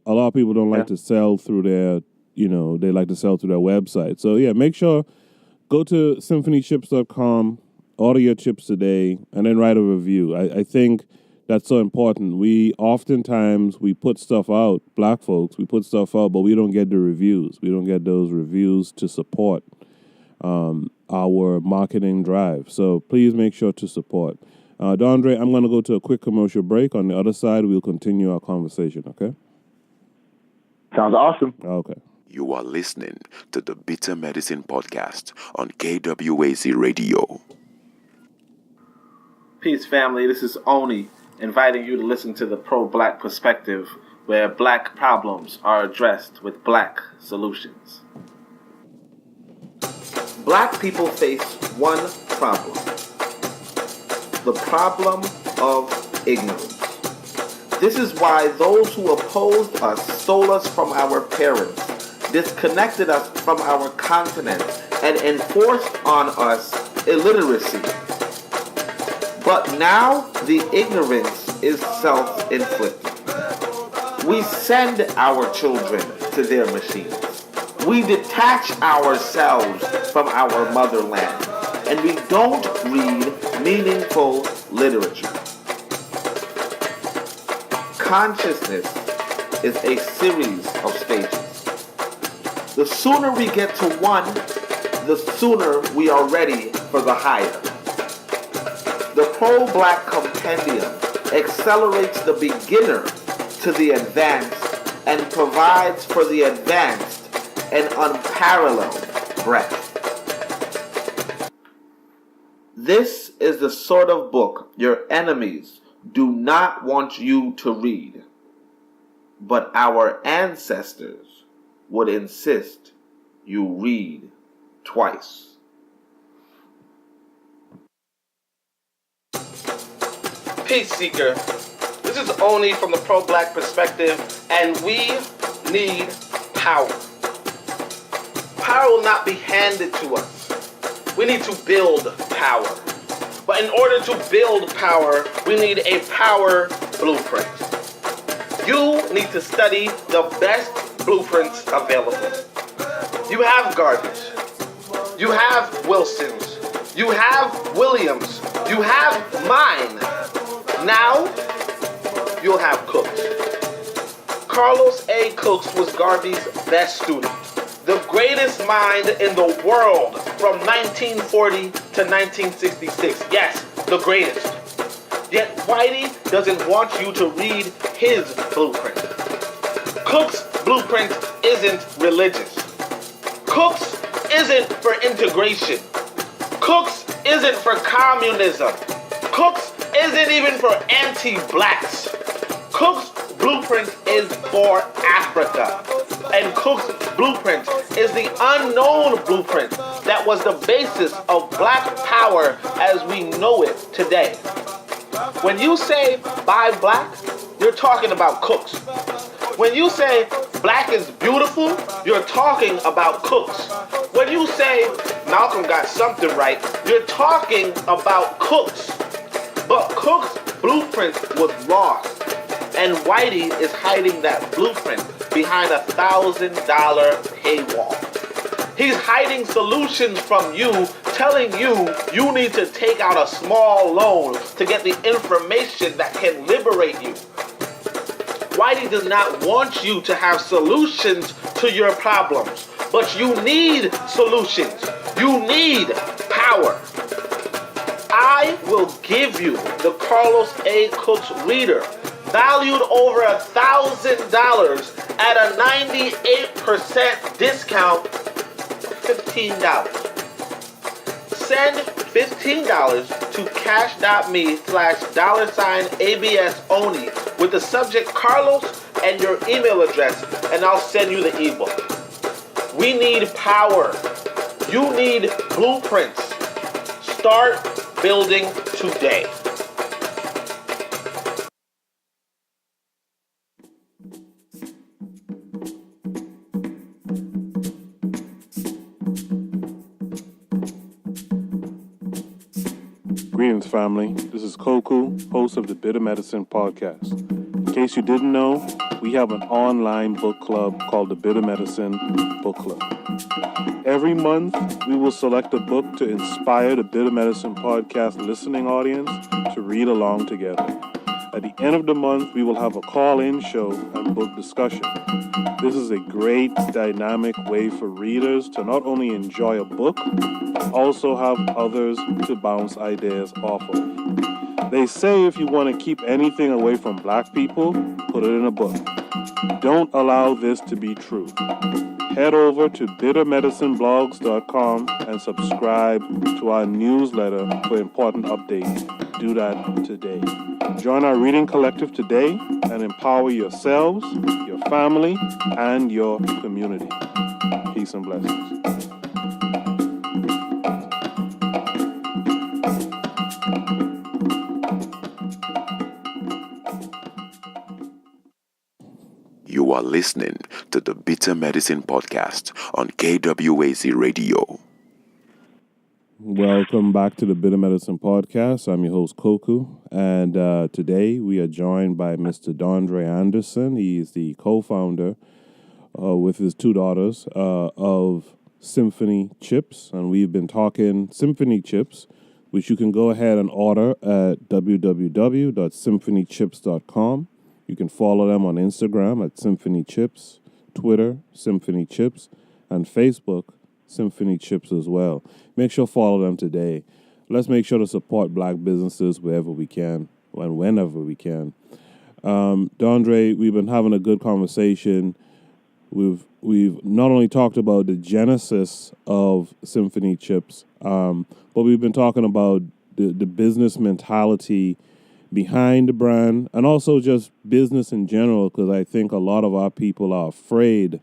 don't like to sell through their, they like to sell through their website. So yeah, make sure go to symphonychips.com, order your chips today, and then write a review. I think that's so important. We put stuff out, black folks, we put stuff out, but we don't get the reviews. We don't get those reviews to support our marketing drive. So please make sure to support. Dondre, I'm going to go to a quick commercial break. On the other side, we'll continue our conversation, okay? Sounds awesome. Okay. You are listening to the Bitter Medicine Podcast on KWAZ Radio. Peace, family. This is Oni, inviting you to listen to the Pro-Black Perspective, where black problems are addressed with black solutions. Black people face one problem: the problem of ignorance. This is why those who opposed us stole us from our parents, disconnected us from our continent, and enforced on us illiteracy. But now the ignorance is self-inflicted. We send our children to their machines. We detach ourselves from our motherland, and we don't read meaningful literature. Consciousness is a series of stages. The sooner we get to one, the sooner we are ready for the higher. The Pro-Black Compendium accelerates the beginner to the advanced and provides for the advanced an unparalleled breadth. This is the sort of book your enemies do not want you to read, but our ancestors would insist you read twice. Peace Seeker, this is Oni from the Pro-Black Perspective, and we need power. Power will not be handed to us. We need to build power. But in order to build power, we need a power blueprint. You need to study the best blueprints available. You have Gardners. You have Wilsons. You have Williams. You have mine. Now, you'll have Cooks. Carlos A. Cooks was Garvey's best student, the greatest mind in the world from 1940 to 1966. Yes, the greatest. Yet Whitey doesn't want you to read his blueprint. Cook's blueprint isn't religious. Cook's isn't for integration. Cook's isn't for communism. Cook's isn't even for anti-blacks. Cook's blueprint is for Africa. And Cook's blueprint is the unknown blueprint that was the basis of black power as we know it today. When you say buy black, you're talking about Cooks. When you say black is beautiful, you're talking about Cooks. When you say Malcolm got something right, you're talking about Cooks. But Cook's blueprint was lost, and Whitey is hiding that blueprint behind a $1,000 paywall. He's hiding solutions from you, telling you you need to take out a small loan to get the information that can liberate you. Whitey does not want you to have solutions to your problems, but you need solutions. You need power. I will give you the Carlos A. Cooks Reader, valued over $1,000 at a 98% discount, $15. Send $15 to cash.me/$ABS Oni with the subject Carlos and your email address, and I'll send you the ebook. We need power. You need blueprints. Start building today. Greetings, family. This is Koku, host of the Bitter Medicine Podcast. In case you didn't know, we have an online book club called the Bitter Medicine Book Club. Every month, we will select a book to inspire the Bitter Medicine Podcast listening audience to read along together. At the end of the month, we will have a call-in show and book discussion. This is a great dynamic way for readers to not only enjoy a book, also have others to bounce ideas off of. They say if you want to keep anything away from black people, put it in a book. Don't allow this to be true. Head over to bittermedicineblogs.com and subscribe to our newsletter for important updates. Do that today. Join our reading collective today and empower yourselves, your family, and your community. Peace and blessings. You are listening to the Bitter Medicine Podcast on KWAZ Radio. Welcome back to the Bitter Medicine Podcast. I'm your host, Koku, and today we are joined by Mr. Dondre Anderson. He is the co-founder with his two daughters of Symphony Chips, and we've been talking Symphony Chips, which you can go ahead and order at www.symphonychips.com. You can follow them on Instagram at Symphony Chips, Twitter, Symphony Chips, and Facebook, Symphony Chips as well. Make sure to follow them today. Let's make sure to support black businesses wherever we can and whenever we can. Dondre, we've been having a good conversation. We've not only talked about the genesis of Symphony Chips, but we've been talking about the business mentality behind the brand and also just business in general, because I think a lot of our people are afraid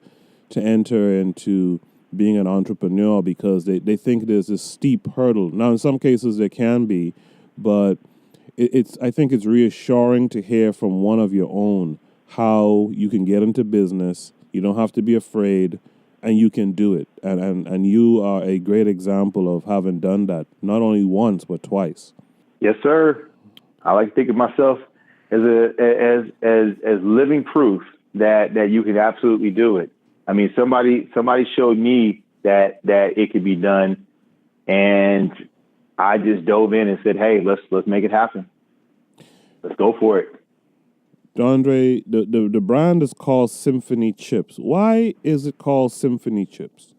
to enter into being an entrepreneur because they think there's this steep hurdle. Now, in some cases there can be, but I think it's reassuring to hear from one of your own how you can get into business. You don't have to be afraid, and you can do it. And you are a great example of having done that, not only once, but twice. Yes, sir. I like to think of myself as living proof that you can absolutely do it. I mean, somebody showed me that it could be done, and I just dove in and said, "Hey, let's make it happen. Let's go for it." Dondre, the brand is called Symphony Chips. Why is it called Symphony Chips?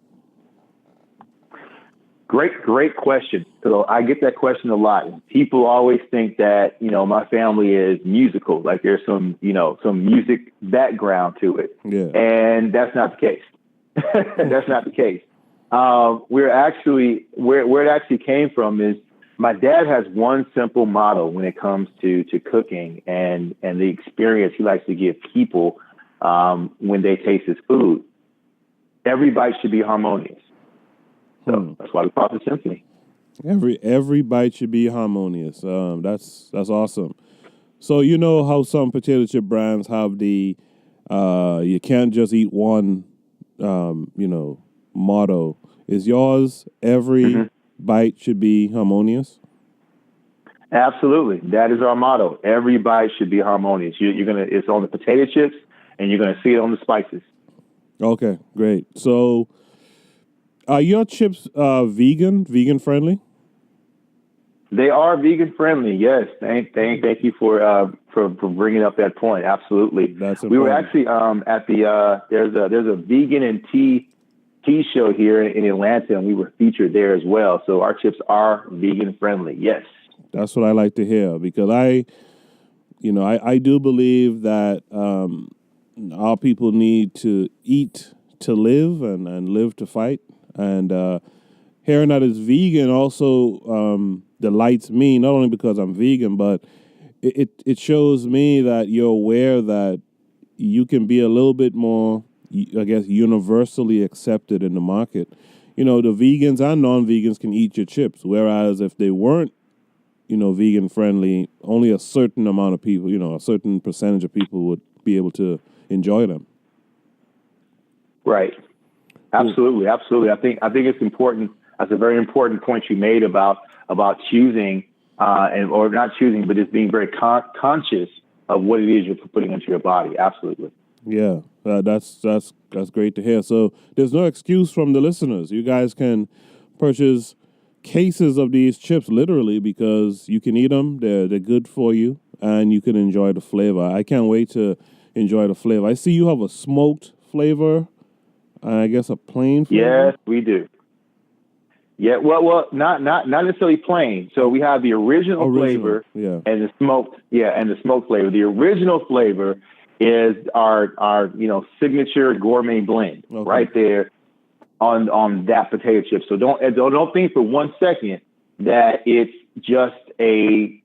Great question. So I get that question a lot. People always think that, my family is musical, like there's some music background to it. Yeah. And that's not the case. That's not the case. Where it actually came from is my dad has one simple motto when it comes to cooking and the experience he likes to give people when they taste his food. Every bite should be harmonious. So that's why we call it Symphony. Every bite should be harmonious. That's awesome. So you know how some potato chip brands have the you can't just eat one motto. Is yours every bite should be harmonious? Absolutely. That is our motto. Every bite should be harmonious. It's on the potato chips, and you're gonna see it on the spices. Okay, great. So are your chips vegan friendly? They are vegan friendly. Yes. Thank you for bringing up that point. Absolutely. That's important. We were actually at the there's a vegan and tea show here in Atlanta, and we were featured there as well. So our chips are vegan friendly. Yes. That's what I like to hear, because I do believe that our people need to eat to live and live to fight. And hearing that it's vegan also delights me, not only because I'm vegan, but it shows me that you're aware that you can be a little bit more, I guess, universally accepted in the market. You know, the vegans and non-vegans can eat your chips, whereas if they weren't, you know, vegan friendly, only a certain amount of people, you know, a certain percentage of people would be able to enjoy them. Right. Absolutely. Absolutely. I think it's important. That's a very important point you made about choosing, or not choosing, but just being very conscious of what it is you're putting into your body. Absolutely. Yeah. That's great to hear. So there's no excuse from the listeners. You guys can purchase cases of these chips literally because you can eat them. They're good for you and you can enjoy the flavor. I can't wait to enjoy the flavor. I see you have a smoked flavor and I guess a plain flavor. Yes, we do. Yeah, well, not necessarily plain. So we have the original flavor, and the smoked flavor. The original flavor is our signature gourmet blend right there on that potato chip. So don't think for 1 second that it's just a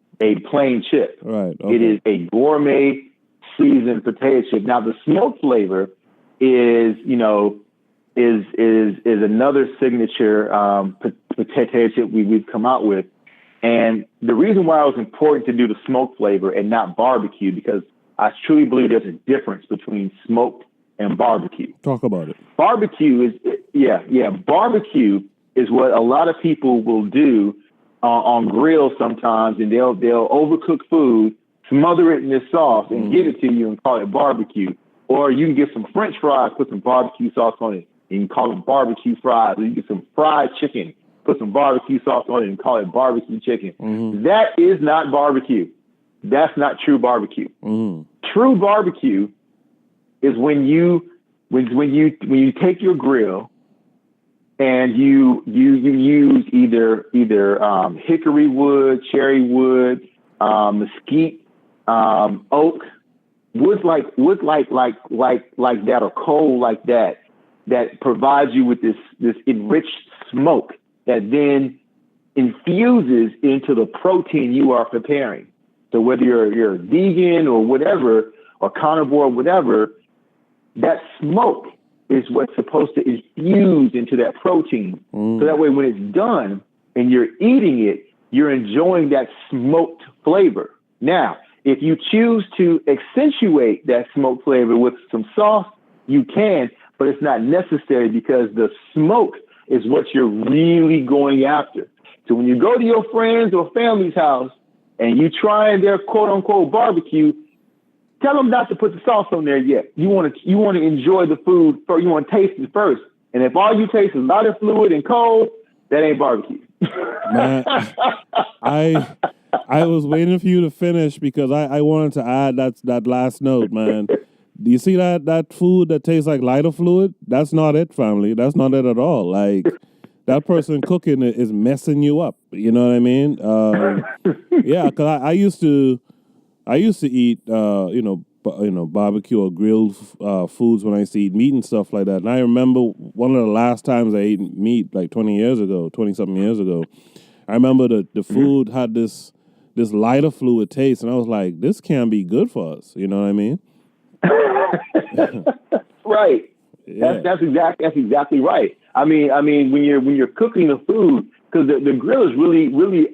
plain chip. Right. Okay. It is a gourmet seasoned potato chip. Now the smoked flavor is another signature potato chip we've come out with. And the reason why it was important to do the smoked flavor and not barbecue, because I truly believe there's a difference between smoked and barbecue. Talk about it. Barbecue Barbecue is what a lot of people will do on grills sometimes, and they'll overcook food, smother it in this sauce, and give it to you and call it barbecue. Or you can get some French fries, put some barbecue sauce on it, and you can call it barbecue fries. Or you get some fried chicken, put some barbecue sauce on it, and call it barbecue chicken. Mm-hmm. That is not barbecue. That's not true barbecue. Mm-hmm. True barbecue is when you take your grill and you use either hickory wood, cherry wood, mesquite, oak, wood like that, or coal like that provides you with this enriched smoke that then infuses into the protein you are preparing. So whether you're vegan or whatever, or carnivore or whatever, that smoke is what's supposed to infuse into that protein. So that way when it's done and you're eating it, you're enjoying that smoked flavor. Now, if you choose to accentuate that smoked flavor with some sauce, you can, but it's not necessary because the smoke is what you're really going after. So when you go to your friends or family's house and you try their quote unquote barbecue, tell them not to put the sauce on there yet. You want to enjoy the food first. You want to taste it first. And if all you taste is lighter fluid and cold, that ain't barbecue. Man, I was waiting for you to finish because I wanted to add that last note, man. Do you see that food that tastes like lighter fluid? That's not it, family. That's not it at all. Like, that person cooking it is messing you up. You know what I mean? Yeah, because I used to eat barbecue or grilled foods when I used to eat meat and stuff like that. And I remember one of the last times I ate meat, like 20 something years ago. I remember the food had this lighter fluid taste, and I was like, this can't be good for us. You know what I mean? Right. Yeah. That's exactly right. I mean, when you're cooking the food, because the grill is really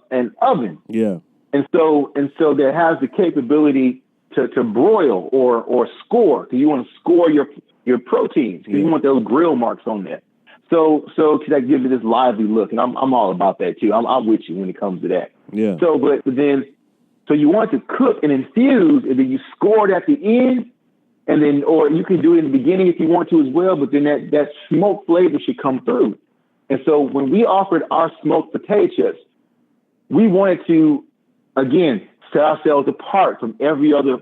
an oven. Yeah. And so that has the capability to broil or score, because you want to score your proteins, because you want those grill marks on there. So that gives it this lively look, and I'm all about that too. I'm with you when it comes to that. Yeah. So so you want to cook and infuse, and then you score it at the end, and then, or you can do it in the beginning if you want to as well. But then that smoked flavor should come through. And so when we offered our smoked potato chips, we wanted to, again, set ourselves apart from every other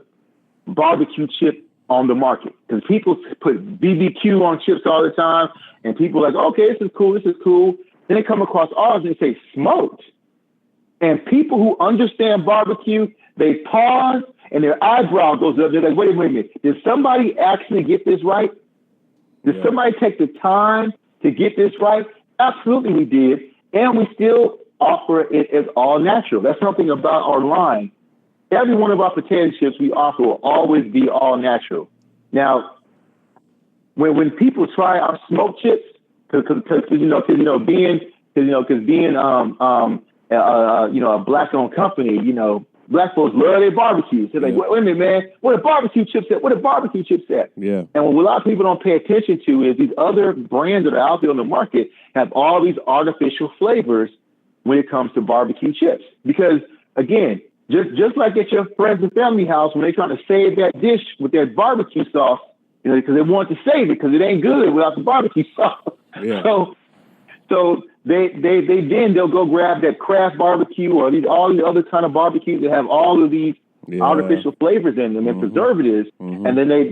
barbecue chip on the market, because people put BBQ on chips all the time, and people are like, okay, this is cool. Then they come across ours and they say smoked. And people who understand barbecue, they pause and their eyebrow goes up. They're like, wait a minute, did somebody actually get this right? Did somebody take the time to get this right? Absolutely we did. And we still offer it as all natural. That's something about our line every one of our potato chips we offer will always be all natural. Now, when people try our smoked chips, because being a black-owned company, black folks love their barbecues. They're like, wait a minute, man, what are barbecue chips at? What are barbecue chips at? Yeah. And what a lot of people don't pay attention to is these other brands that are out there on the market have all these artificial flavors when it comes to barbecue chips. Because, again, just like at your friends and family house, when they're trying to save that dish with their barbecue sauce, because they want to save it because it ain't good without the barbecue sauce. Yeah. So they'll go grab that Kraft barbecue or all these other kind of barbecues that have all of these artificial flavors in them and preservatives, and then they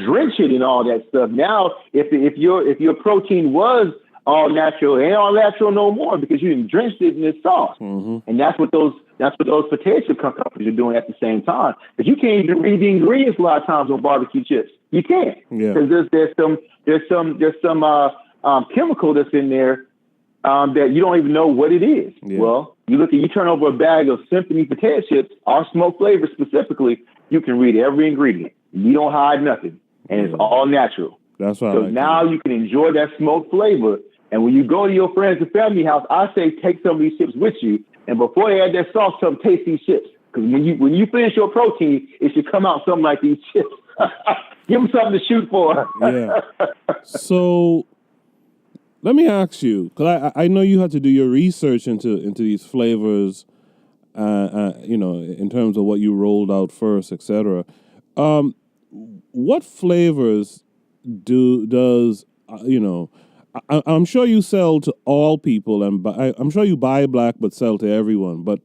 drench it in all that stuff. Now, if your protein was all natural, it ain't all natural no more because you didn't drench it in this sauce, and that's what those potato chip companies are doing at the same time. But you can't even read the ingredients a lot of times on barbecue chips. You can't because there's some chemical that's in there that you don't even know what it is. Yeah. Well, you turn over a bag of Symphony potato chips, our smoked flavor specifically, you can read every ingredient. You don't hide nothing, and it's all natural. That's right. So now you can enjoy that smoked flavor. And when you go to your friends and family house, I say take some of these chips with you, and before they add that sauce, tell them taste these chips. Because when you finish your protein, it should come out something like these chips. Give them something to shoot for. Yeah. So let me ask you, because I know you had to do your research into these flavors, in terms of what you rolled out first, etc. What flavors does I'm sure you sell to all people, and I'm sure you buy black but sell to everyone. But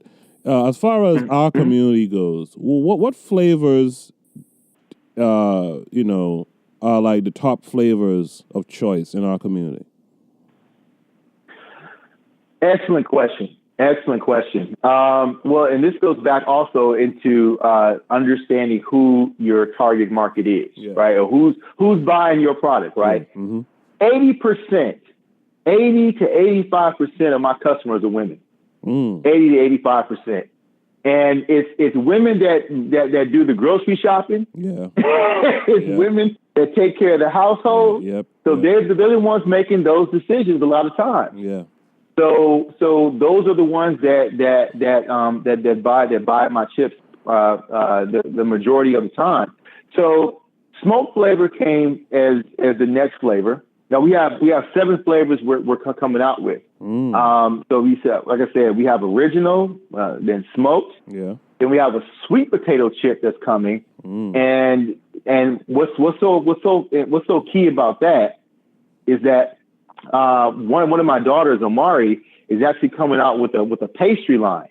as far as our community goes, what flavors, are like the top flavors of choice in our community? Excellent question. Well, and this goes back also into understanding who your target market is, right? Or who's buying your product, right? 80% 80 to 85% of my customers are women. 80 to 85%. And it's women that do the grocery shopping. Yeah. It's women that take care of the household. So they're the ones making those decisions a lot of times. Yeah. So those are the ones that buy my chips the majority of the time. So smoke flavor came as the next flavor. Now we have 7 flavors we're coming out with. So we said, like I said, we have original, then smoked. Yeah. Then we have a sweet potato chip that's coming. And what's so key about that is that one of my daughters, Amari, is actually coming out with a pastry line,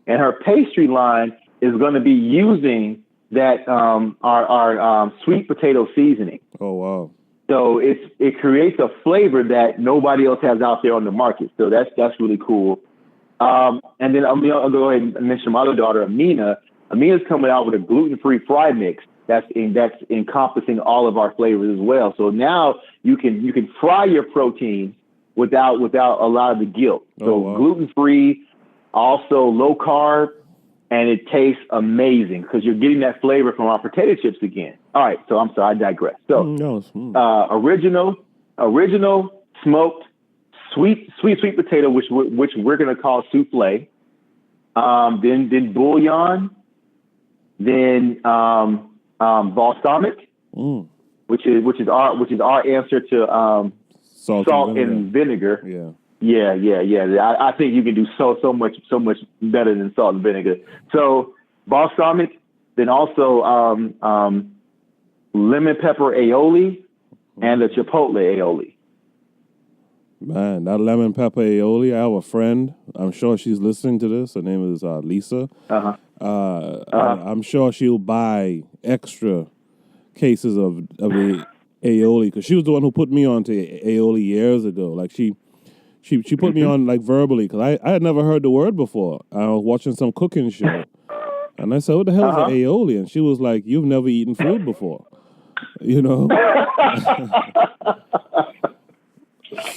and her pastry line is going to be using that our sweet potato seasoning. Oh wow! So it creates a flavor that nobody else has out there on the market. So that's really cool. And then I'll go ahead and mention my other daughter, Amina. Amina's coming out with a gluten-free fry mix that's encompassing all of our flavors as well. So now you can fry your protein without a lot of the guilt. So wow. Gluten-free, also low carb, and it tastes amazing because you're getting that flavor from our potato chips again. All right, so I'm sorry, I digress. So original, smoked, sweet potato, which we're going to call souffle. Then bouillon, then balsamic, which is our answer to salt and vinegar. Yeah. I think you can do so much better than salt and vinegar. So balsamic, then also lemon pepper aioli and the chipotle aioli. Man, that lemon pepper aioli, I have a friend. I'm sure she's listening to this. Her name is Lisa. I'm sure she'll buy extra cases of the aioli because she was the one who put me on to aioli years ago. Like she put me on like verbally because I had never heard the word before. I was watching some cooking show, and I said, "What the hell is an aioli?" And she was like, "You've never eaten food before," you know.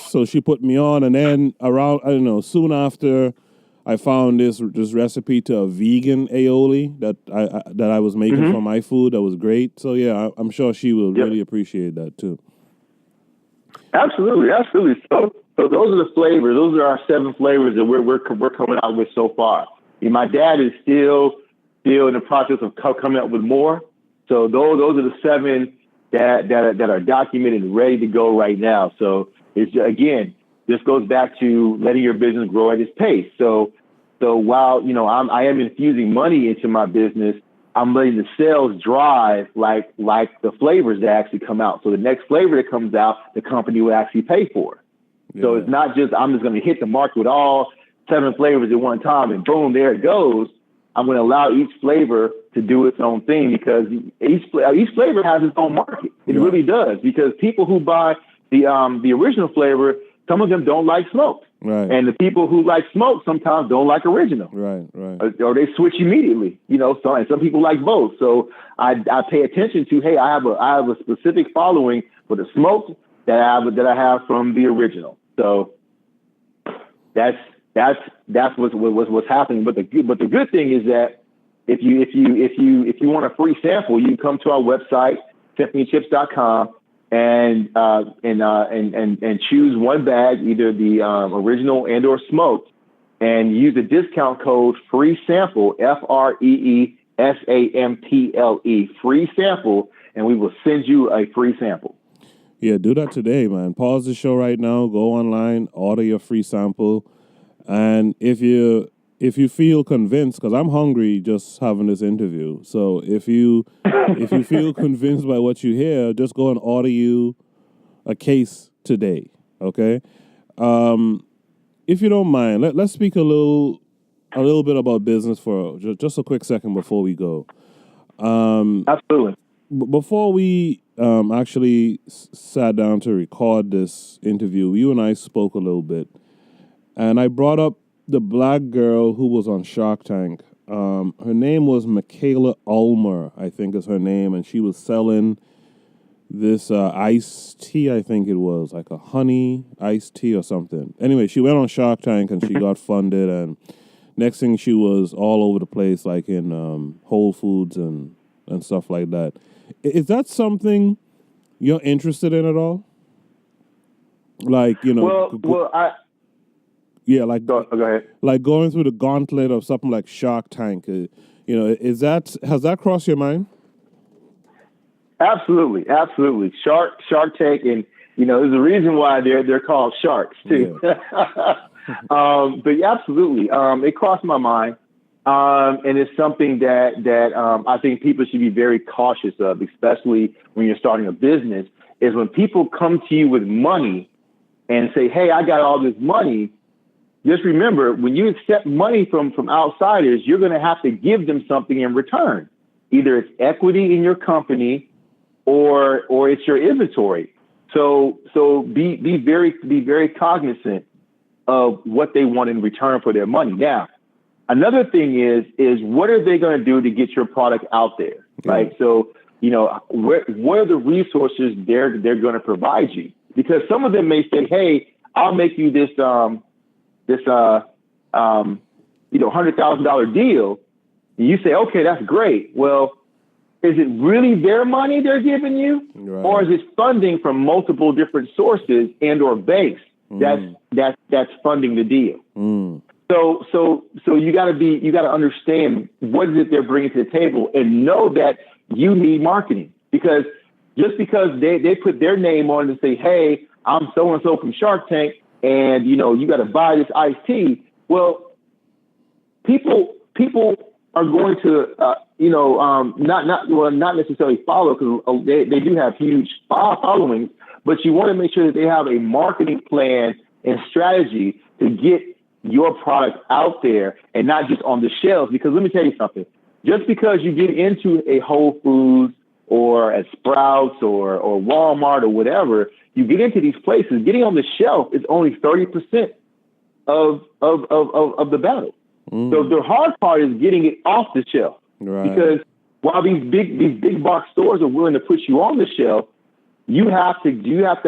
So she put me on, and then around, I don't know, soon after, I found this recipe to a vegan aioli that I was making for my food that was great. So yeah, I'm sure she will really appreciate that too. Absolutely. So those are the flavors. Those are our 7 flavors that we're coming out with so far. My dad is still in the process of coming up with more. So those are the 7 that are documented and ready to go right now. So it's, again, this goes back to letting your business grow at its pace. So while I am infusing money into my business, I'm letting the sales drive like the flavors that actually come out. So the next flavor that comes out, the company will actually pay for. Yeah. So it's not just I'm just going to hit the market with all 7 flavors at one time and boom, there it goes. I'm going to allow each flavor to do its own thing because each flavor has its own market. It really does, because people who buy the original flavor, some of them don't like smoked. Right. And the people who like smoked sometimes don't like original. Right. Or they switch immediately, and some people like both. So I pay attention to, hey, I have a specific following for the smoked that I have from the original. So that's what's happening. But the good thing is that if you want a free sample, you can come to our website, symphonychips.com, and choose one bag, either the original and or smoked, and use the discount code free sample, FREESAMPLE, free sample, and we will send you a free sample. Yeah, do that today, man. Pause the show right now, go online, order your free sample, and if you feel convinced, because I'm hungry just having this interview, so if you feel convinced by what you hear, just go and order you a case today, okay? If you don't mind, let's speak a little bit about business for just a quick second before we go. Absolutely. Before we actually sat down to record this interview, you and I spoke a little bit, and I brought up the black girl who was on Shark Tank. Her name was Michaela Ulmer, I think is her name, and she was selling this iced tea, I think it was, like a honey iced tea or something. Anyway, she went on Shark Tank and she got funded, and next thing she was all over the place, like in Whole Foods and stuff like that. Is that something you're interested in at all? Like, yeah, like go ahead. Like going through the gauntlet of something like Shark Tank. Has that crossed your mind? Absolutely. Shark Tank, and there's a reason why they're called sharks too. Yeah. But absolutely, it crossed my mind, and it's something that I think people should be very cautious of, especially when you're starting a business. Is when people come to you with money and say, "Hey, I got all this money." Just remember, when you accept money from outsiders, you're going to have to give them something in return. Either it's equity in your company, or it's your inventory. So be very cognizant of what they want in return for their money. Now, another thing is what are they going to do to get your product out there, right? So what are the resources they're going to provide you? Because some of them may say, "Hey, I'll make you this $100,000 deal," and you say, "Okay, that's great." Well, is it really their money they're giving you, right, or is it funding from multiple different sources and or banks that's funding the deal? So you got to understand what is it they're bringing to the table, and know that you need marketing, because just because they put their name on it and say, "Hey, I'm so and so from Shark Tank, and you got to buy this iced tea." Well, people are going to not necessarily follow, because they do have huge followings, but you want to make sure that they have a marketing plan and strategy to get your product out there and not just on the shelves. Because let me tell you something, just because you get into a Whole Foods or at Sprouts or Walmart or whatever, you get into these places, getting on the shelf is only 30% of the battle. So the hard part is getting it off the shelf. Right. Because while these big box stores are willing to put you on the shelf, you have to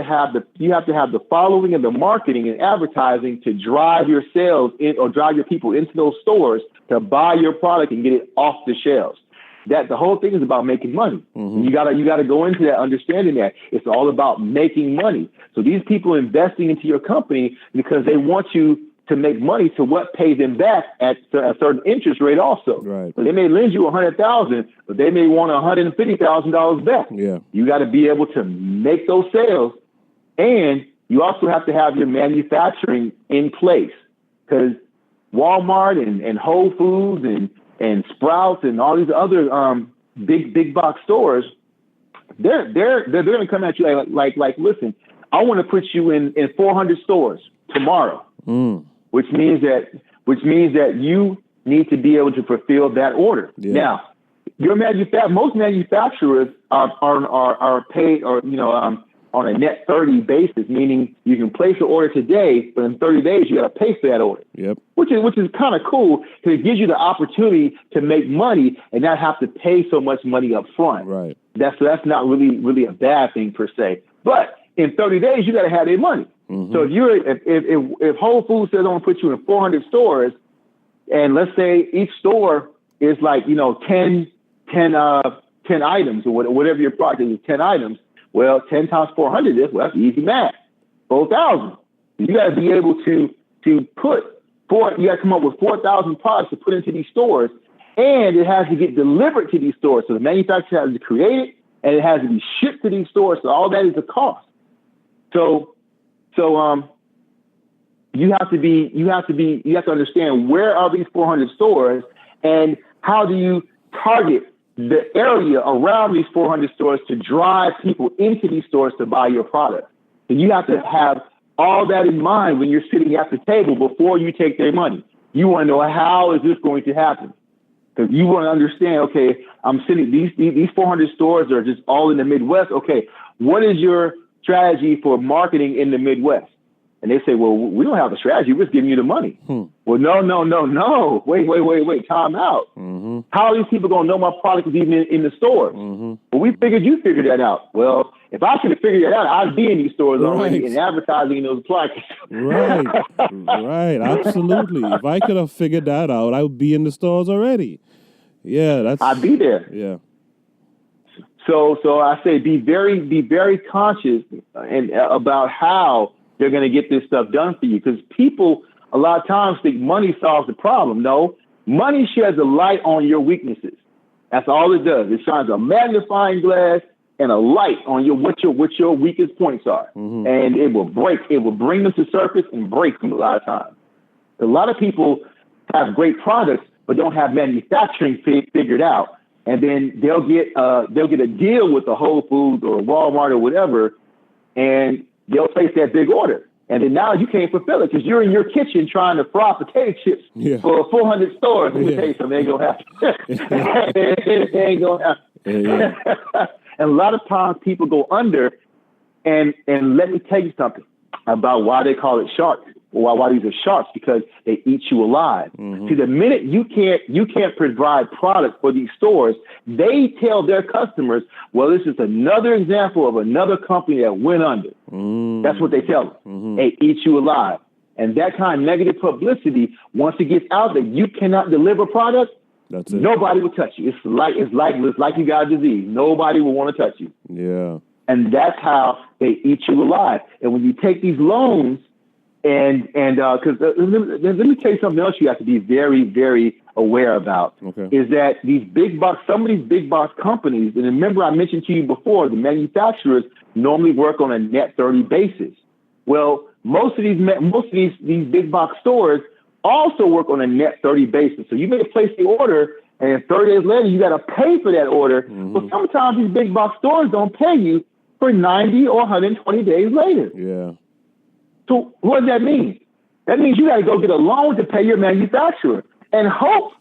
have the following and the marketing and advertising to drive your sales in, or drive your people into those stores to buy your product and get it off the shelves. That the whole thing is about making money. You gotta go into that understanding that it's all about making money. So these people investing into your company because they want you to make money to what pays them back at a certain interest rate also. Right. So they may lend you $100,000, but they may want $150,000 back. Yeah. You got to be able to make those sales, and you also have to have your manufacturing in place, because Walmart and Whole Foods and Sprouts and all these other big box stores, they're going to come at you like listen, I want to put you in 400 stores tomorrow, which means that you need to be able to fulfill that order. Yeah. Now, most manufacturers are paid, or on a net 30 basis, meaning you can place an order today, but in 30 days you got to pay for that order. Yep. Which is kind of cool, because it gives you the opportunity to make money and not have to pay so much money up front. Right. That's not really a bad thing per se. But in 30 days you got to have their money. So if Whole Foods says I'm gonna put you in 400 stores, and let's say each store is like 10 items, or whatever your product is, 10 items. Well, 10 times 400 is, well, that's easy math, 4,000. You got to be able to put you got to come up with 4,000 products to put into these stores, and it has to get delivered to these stores. So the manufacturer has to create it, and it has to be shipped to these stores. So all that is a cost. So you have to understand, where are these 400 stores, and how do you target the area around these 400 stores to drive people into these stores to buy your product. And you have to have all that in mind when you're sitting at the table before you take their money. You want to know, how is this going to happen? Because you want to understand, okay, I'm sitting, these 400 stores are just all in the Midwest. Okay, what is your strategy for marketing in the Midwest? And they say, well, we don't have a strategy. We're just giving you the money. Well, no. Wait, time out. How are these people going to know my product is even in the stores? Well, we figured you figured that out. Well, if I could have figured that out, I'd be in these stores already and advertising in those plaques. Right, absolutely. If I could have figured that out, I would be in the stores already. Yeah, I'd be there. Yeah. So I say be very conscious and about how they're going to get this stuff done for you, because people a lot of times think money solves the problem. No, money sheds a light on your weaknesses. That's all it does. It shines a magnifying glass and a light on what your weakest points are, and it will bring them to surface and break them a lot of times. A lot of people have great products but don't have manufacturing figured out, and then they'll get a deal with the Whole Foods or Walmart or whatever, and they'll place that big order. And then now you can't fulfill it because you're in your kitchen trying to fry potato chips for 400 stores. Let me tell you something, they ain't gonna happen. It ain't gonna happen. And a lot of times people go under, and let me tell you something about why they call it sharks, or why these are sharks, because they eat you alive. See, the minute you can't provide product for these stores, they tell their customers, well, this is another example of another company that went under. That's what they tell them. They eat you alive. And that kind of negative publicity, once it gets out that you cannot deliver product, that's it. Nobody will touch you. It's like you got a disease. Nobody will want to touch you. Yeah. And that's how they eat you alive. And when you take these loans, and because let me tell you something else you have to be very, very aware about, is that some of these big box companies, and remember I mentioned to you before, the manufacturers normally work on a net 30 basis. Well, most of these big box stores also work on a net 30 basis. So you may place the order, and 30 days later you got to pay for that order. But sometimes these big box stores don't pay you for 90 or 120 days later. Yeah. So what does that mean? That means you got to go get a loan to pay your manufacturer and hope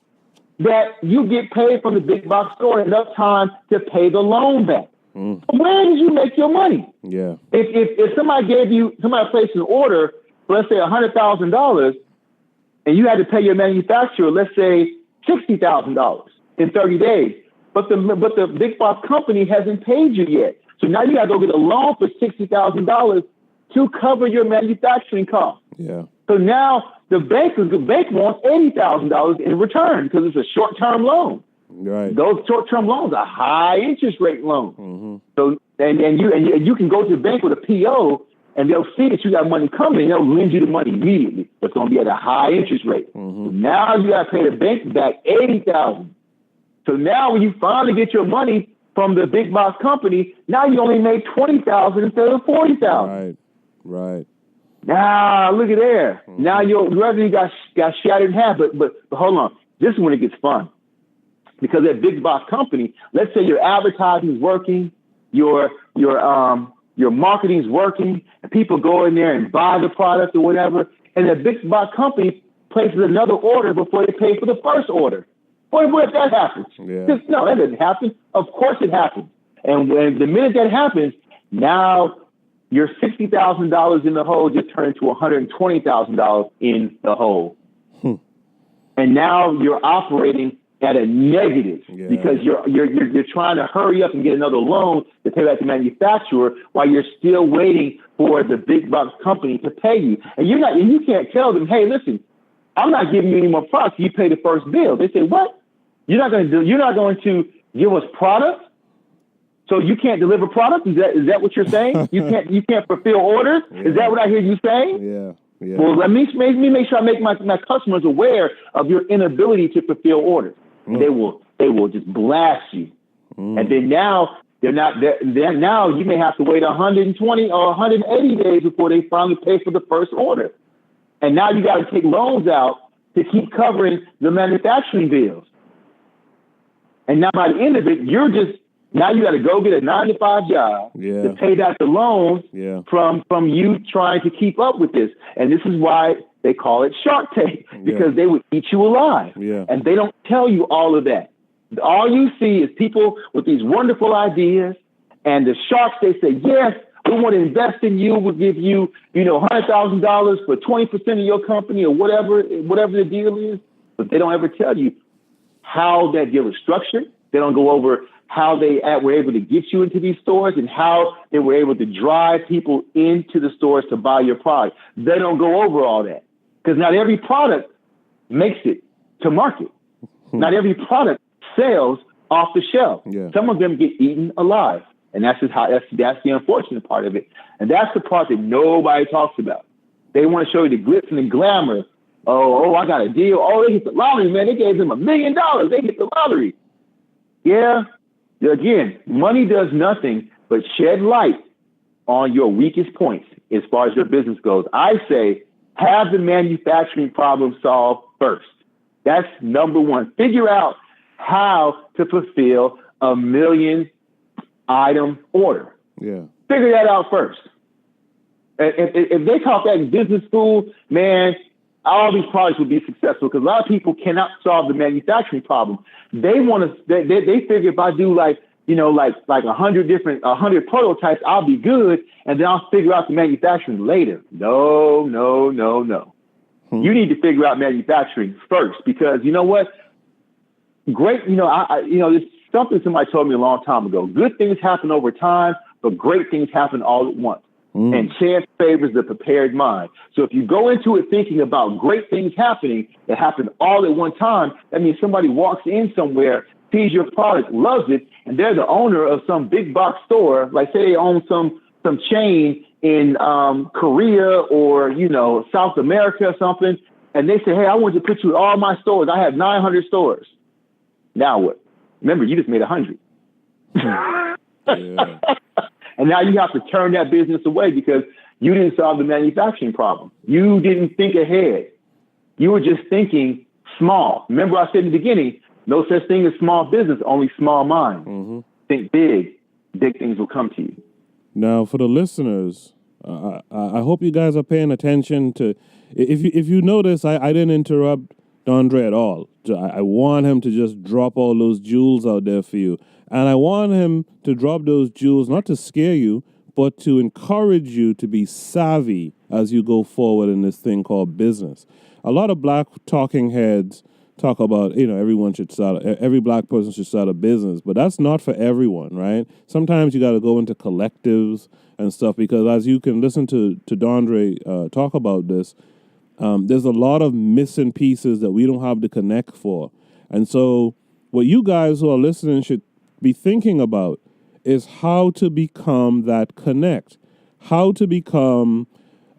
that you get paid from the big box store enough time to pay the loan back. Where did you make your money? Yeah. If somebody placed an order for, let's say, $100,000, and you had to pay your manufacturer, let's say, $60,000 in 30 days, but the big box company hasn't paid you yet. So now you got to go get a loan for $60,000 to cover your manufacturing costs. Yeah. So now the bank wants $80,000 in return because it's a short-term loan. Right. Those short-term loans are high interest rate loans. Mm-hmm. So and you can go to the bank with a PO and they'll see that you got money coming and they'll lend you the money immediately. It's going to be at a high interest rate. Mm-hmm. So now you got to pay the bank back $80,000. So now when you finally get your money from the big box company, now you only made $20,000 instead of $40,000. Right. Now look at there. Mm-hmm. Now your revenue got shattered in half. But hold on, this is when it gets fun. Because that big box company, let's say your advertising is working, your marketing's working, and people go in there and buy the product or whatever, and the big box company places another order before they pay for the first order. What if that happens? Yeah. No, that doesn't happen. Of course it happens. And when the minute that happens, now your $60,000 in the hole just turned into $120,000 in the hole. And now you're operating at a negative because you're trying to hurry up and get another loan to pay back the manufacturer while you're still waiting for the big box company to pay you. And you can't tell them, hey, listen, I'm not giving you any more products. You pay the first bill. They say, what? You're not going to give us product? So you can't deliver product? Is that what you're saying? You can't fulfill orders? Yeah. Is that what I hear you saying? Yeah. Well, let me make sure I make my customers aware of your inability to fulfill orders. They will just blast you. And then now now you may have to wait 120 or 180 days before they finally pay for the first order. And now you got to take loans out to keep covering the manufacturing bills. And now by the end of it, now you got to go get a 9-to-5 job to pay back the loans from you trying to keep up with this. And this is why they call it Shark Tank, because they would eat you alive. Yeah. And they don't tell you all of that. All you see is people with these wonderful ideas, and the sharks, they say, yes, we want to invest in you. We'll give you, $100,000 for 20% of your company or whatever the deal is. But they don't ever tell you how that deal is structured. They don't go over how they were able to get you into these stores and how they were able to drive people into the stores to buy your product. They don't go over all that because not every product makes it to market. Not every product sells off the shelf. Yeah. Some of them get eaten alive. And that's that's the unfortunate part of it. And that's the part that nobody talks about. They want to show you the glitz and the glamour. Oh, I got a deal. Oh, they hit the lottery, man. They gave them $1 million. They hit the lottery. Yeah. Again, money does nothing but shed light on your weakest points as far as your business goes. I say have the manufacturing problem solved first. That's number one. Figure out how to fulfill a 1 million item order. Yeah. Figure that out first. If they taught that in business school, man, all these products would be successful because a lot of people cannot solve the manufacturing problem. They figure if I do like 100 prototypes, I'll be good, and then I'll figure out the manufacturing later. No. You need to figure out manufacturing first because you know what? Great, it's something somebody told me a long time ago. Good things happen over time, but great things happen all at once. And chance favors the prepared mind. So if you go into it thinking about great things happening that happen all at one time, that means somebody walks in somewhere, sees your product, loves it, and they're the owner of some big box store, like say they own some chain in Korea or, South America or something, and they say, hey, I want to put you in all my stores. I have 900 stores. Now what? Remember, you just made 100. Yeah. And now you have to turn that business away because you didn't solve the manufacturing problem. You didn't think ahead. You were just thinking small. Remember I said in the beginning, no such thing as small business, only small minds. Mm-hmm. Think big. Big things will come to you. Now, for the listeners, I hope you guys are paying attention to, if you notice, I didn't interrupt Dondre at all. I want him to just drop all those jewels out there for you. And I want him to drop those jewels, not to scare you, but to encourage you to be savvy as you go forward in this thing called business. A lot of black talking heads talk about, every black person should start a business, but that's not for everyone, right? Sometimes you got to go into collectives and stuff, because as you can listen to Dondre talk about this, there's a lot of missing pieces that we don't have to connect for. And so what you guys who are listening should be thinking about is how to become that connect, how to become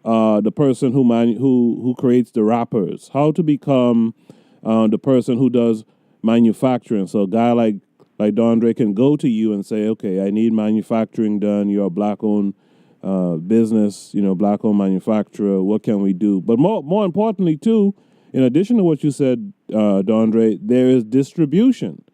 the person who creates the wrappers, how to become the person who does manufacturing. So a guy like Dondre can go to you and say, okay, I need manufacturing done. You're a black-owned business, black-owned manufacturer. What can we do? But more importantly, too, in addition to what you said, Dondre, there is distribution.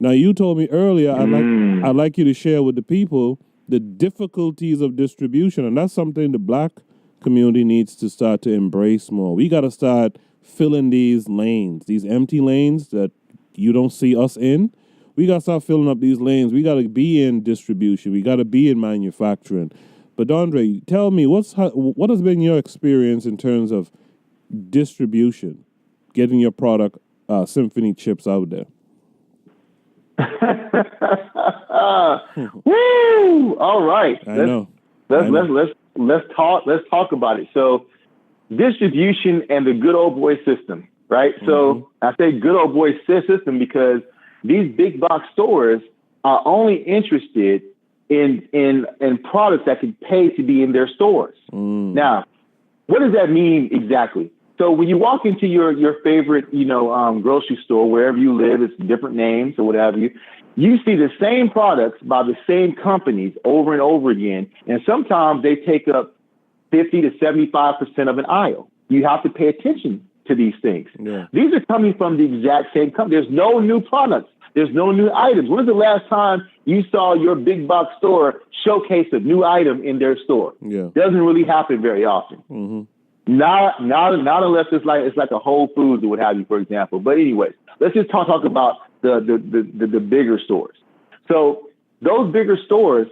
Now, you told me earlier, I'd like you to share with the people the difficulties of distribution, and that's something the black community needs to start to embrace more. We got to start filling these lanes, these empty lanes that you don't see us in. We got to start filling up these lanes. We got to be in distribution. We got to be in manufacturing. But Dondre, tell me, what has been your experience in terms of distribution, getting your product, Symphony chips out there? Woo! All right. I know. Let's talk about it. So, distribution and the good old boy system, right? Mm-hmm. So I say good old boy system because these big box stores are only interested in products that can pay to be in their stores. Now, what does that mean exactly? So when you walk into your favorite, grocery store, wherever you live, it's different names or whatever you see the same products by the same companies over and over again. And sometimes they take up 50 to 75% of an aisle. You have to pay attention to these things. Yeah. These are coming from the exact same company. There's no new products. There's no new items. When's the last time you saw your big box store showcase a new item in their store? Yeah. Doesn't really happen very often. Mm-hmm. Not unless it's like a Whole Foods or what have you, for example. But anyways, let's just talk about the bigger stores. So those bigger stores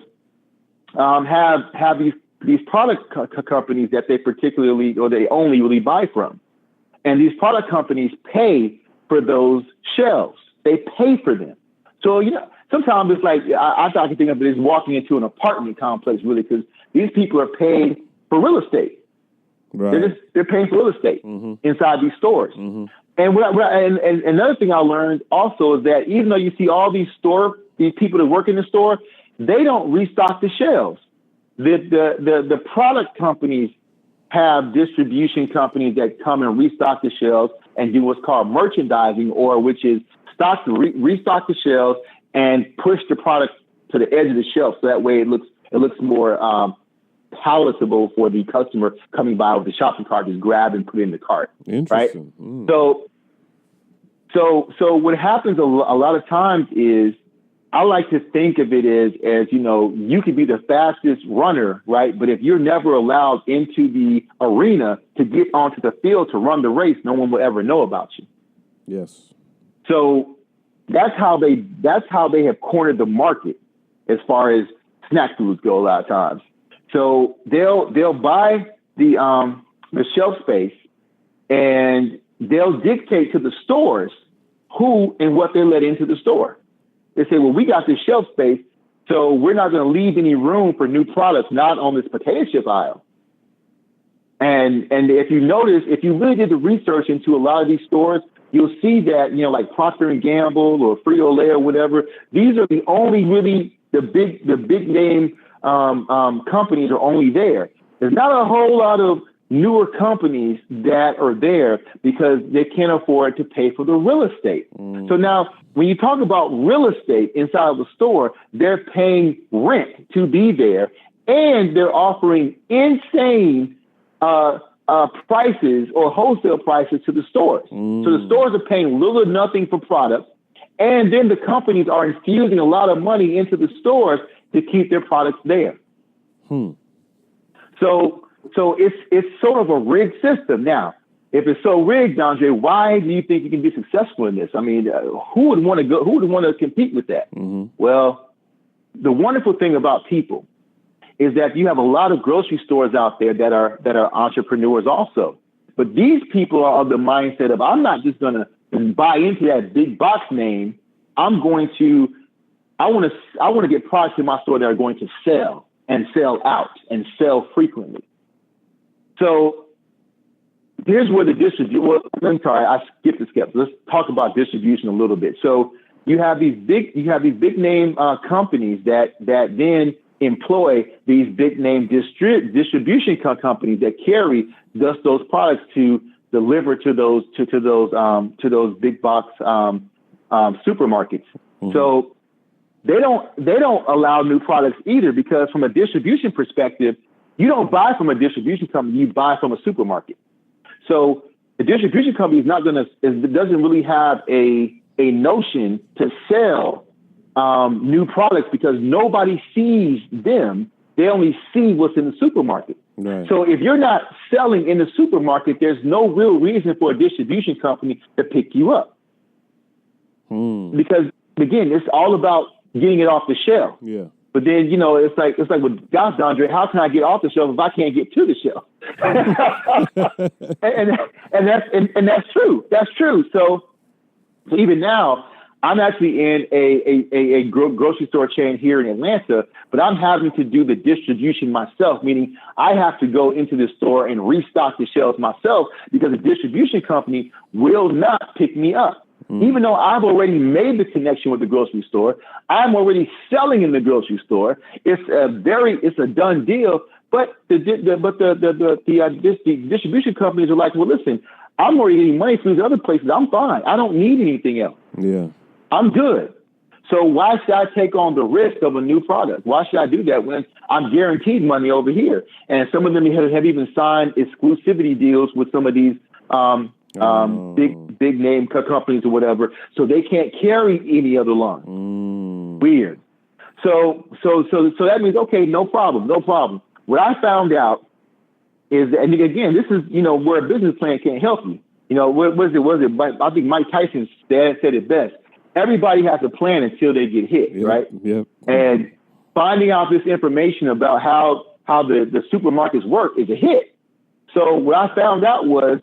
have these product companies that they particularly or they only really buy from, and these product companies pay for those shelves. They pay for them. So sometimes it's like I can think of it as walking into an apartment complex, really, because these people are paying for real estate. Right. They're paying for real estate inside these stores. Mm-hmm. And another thing I learned also is that even though you see all these people that work in the store, they don't restock the shelves. The product companies have distribution companies that come and restock the shelves and do what's called merchandising, which is restock the shelves and push the product to the edge of the shelf, so that way it looks more palatable for the customer coming by with the shopping cart, just grab and put it in the cart. Interesting. Right? So what happens a lot of times is I like to think of it as you could be the fastest runner, right? But if you're never allowed into the arena to get onto the field to run the race, no one will ever know about you. Yes. So that's how they have cornered the market as far as snack foods go a lot of times. So they'll buy the shelf space and they'll dictate to the stores who and what they let into the store. They say, well, we got this shelf space, so we're not going to leave any room for new products, not on this potato chip aisle. And if you notice, if you really did the research into a lot of these stores, you'll see that, like Procter & Gamble or Frito-Lay or whatever, these are the only really the big name companies are only there. There's not a whole lot of newer companies that are there because they can't afford to pay for the real estate. So now when you talk about real estate inside of the store, they're paying rent to be there, and they're offering insane prices or wholesale prices to the stores. So the stores are paying little or nothing for products, and then the companies are infusing a lot of money into the stores to keep their products there. So it's sort of a rigged system. Now, if it's so rigged, Dondre, why do you think you can be successful in this? I mean, who would want to compete with that? Well, the wonderful thing about people is that you have a lot of grocery stores out there that are entrepreneurs also. But these people are of the mindset of, I'm not just going to buy into that big box name, I want to get products in my store that are going to sell and sell out and sell frequently. So here's where the distribution. Well, I'm sorry, I skipped a step. Let's talk about distribution a little bit. So you have these big name companies that then employ these big name distribution companies that carry those products to deliver to those big box supermarkets. Mm-hmm. So they don't allow new products either, because from a distribution perspective, you don't buy from a distribution company, you buy from a supermarket. So the distribution company doesn't really have a notion to sell new products, because nobody sees them. They only see what's in the supermarket. Right. So if you're not selling in the supermarket, there's no real reason for a distribution company to pick you up. Because again, it's all about getting it off the shelf. Yeah. But then, it's like with Dondre, how can I get off the shelf if I can't get to the shelf? and that's true. That's true. So even now, I'm actually in a grocery store chain here in Atlanta, but I'm having to do the distribution myself, meaning I have to go into the store and restock the shelves myself, because the distribution company will not pick me up. Even though I've already made the connection with the grocery store, I'm already selling in the grocery store. It's a done deal. But the distribution companies are like, well, listen, I'm already getting money through the other places. I'm fine. I don't need anything else. Yeah, I'm good. So why should I take on the risk of a new product? Why should I do that when I'm guaranteed money over here? And some of them have even signed exclusivity deals with some of these big name companies or whatever, so they can't carry any other line. Weird. So that means, okay, no problem. What I found out is that, and again, this is where a business plan can't help you. What was it? I think Mike Tyson said it best. Everybody has a plan until they get hit, right? Yep. And finding out this information about how the supermarkets work is a hit. So what I found out was,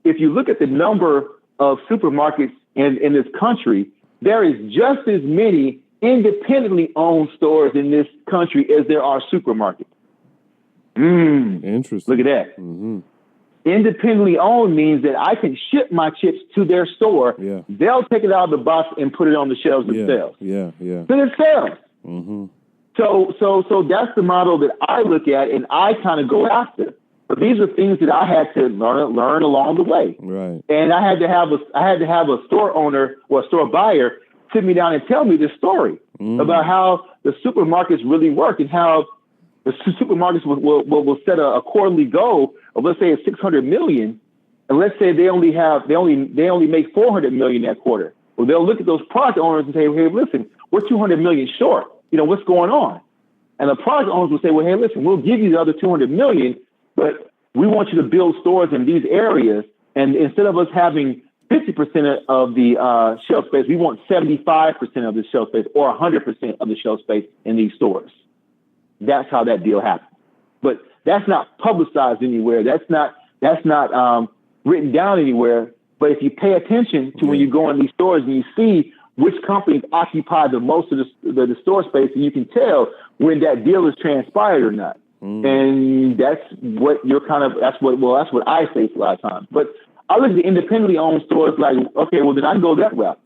if you look at the number of supermarkets in this country, there is just as many independently owned stores in this country as there are supermarkets. Interesting. Look at that. Mm-hmm. Independently owned means that I can ship my chips to their store. Yeah. They'll take it out of the box and put it on the shelves themselves. Yeah. To themselves. Mm-hmm. So that's the model that I look at and I kind of go after. But these are things that I had to learn along the way. Right. And I had to have a store owner or a store buyer sit me down and tell me this story about how the supermarkets really work, and how the supermarkets will set a quarterly goal of, let's say, it's 600 million, and let's say they only make 400 million that quarter. Well, they'll look at those product owners and say, hey, listen, we're 200 million short. What's going on? And the product owners will say, well, hey, listen, we'll give you the other 200 million, but we want you to build stores in these areas. And instead of us having 50% of the shelf space, we want 75% of the shelf space, or 100% of the shelf space in these stores. That's how that deal happened. But that's not publicized anywhere. That's not written down anywhere. But if you pay attention to when you go in these stores and you see which companies occupy the most of the store space, and you can tell when that deal is transpired or not. And that's what that's what I say a lot of times. But I look at the independently owned stores like, okay, well, then I can go that route,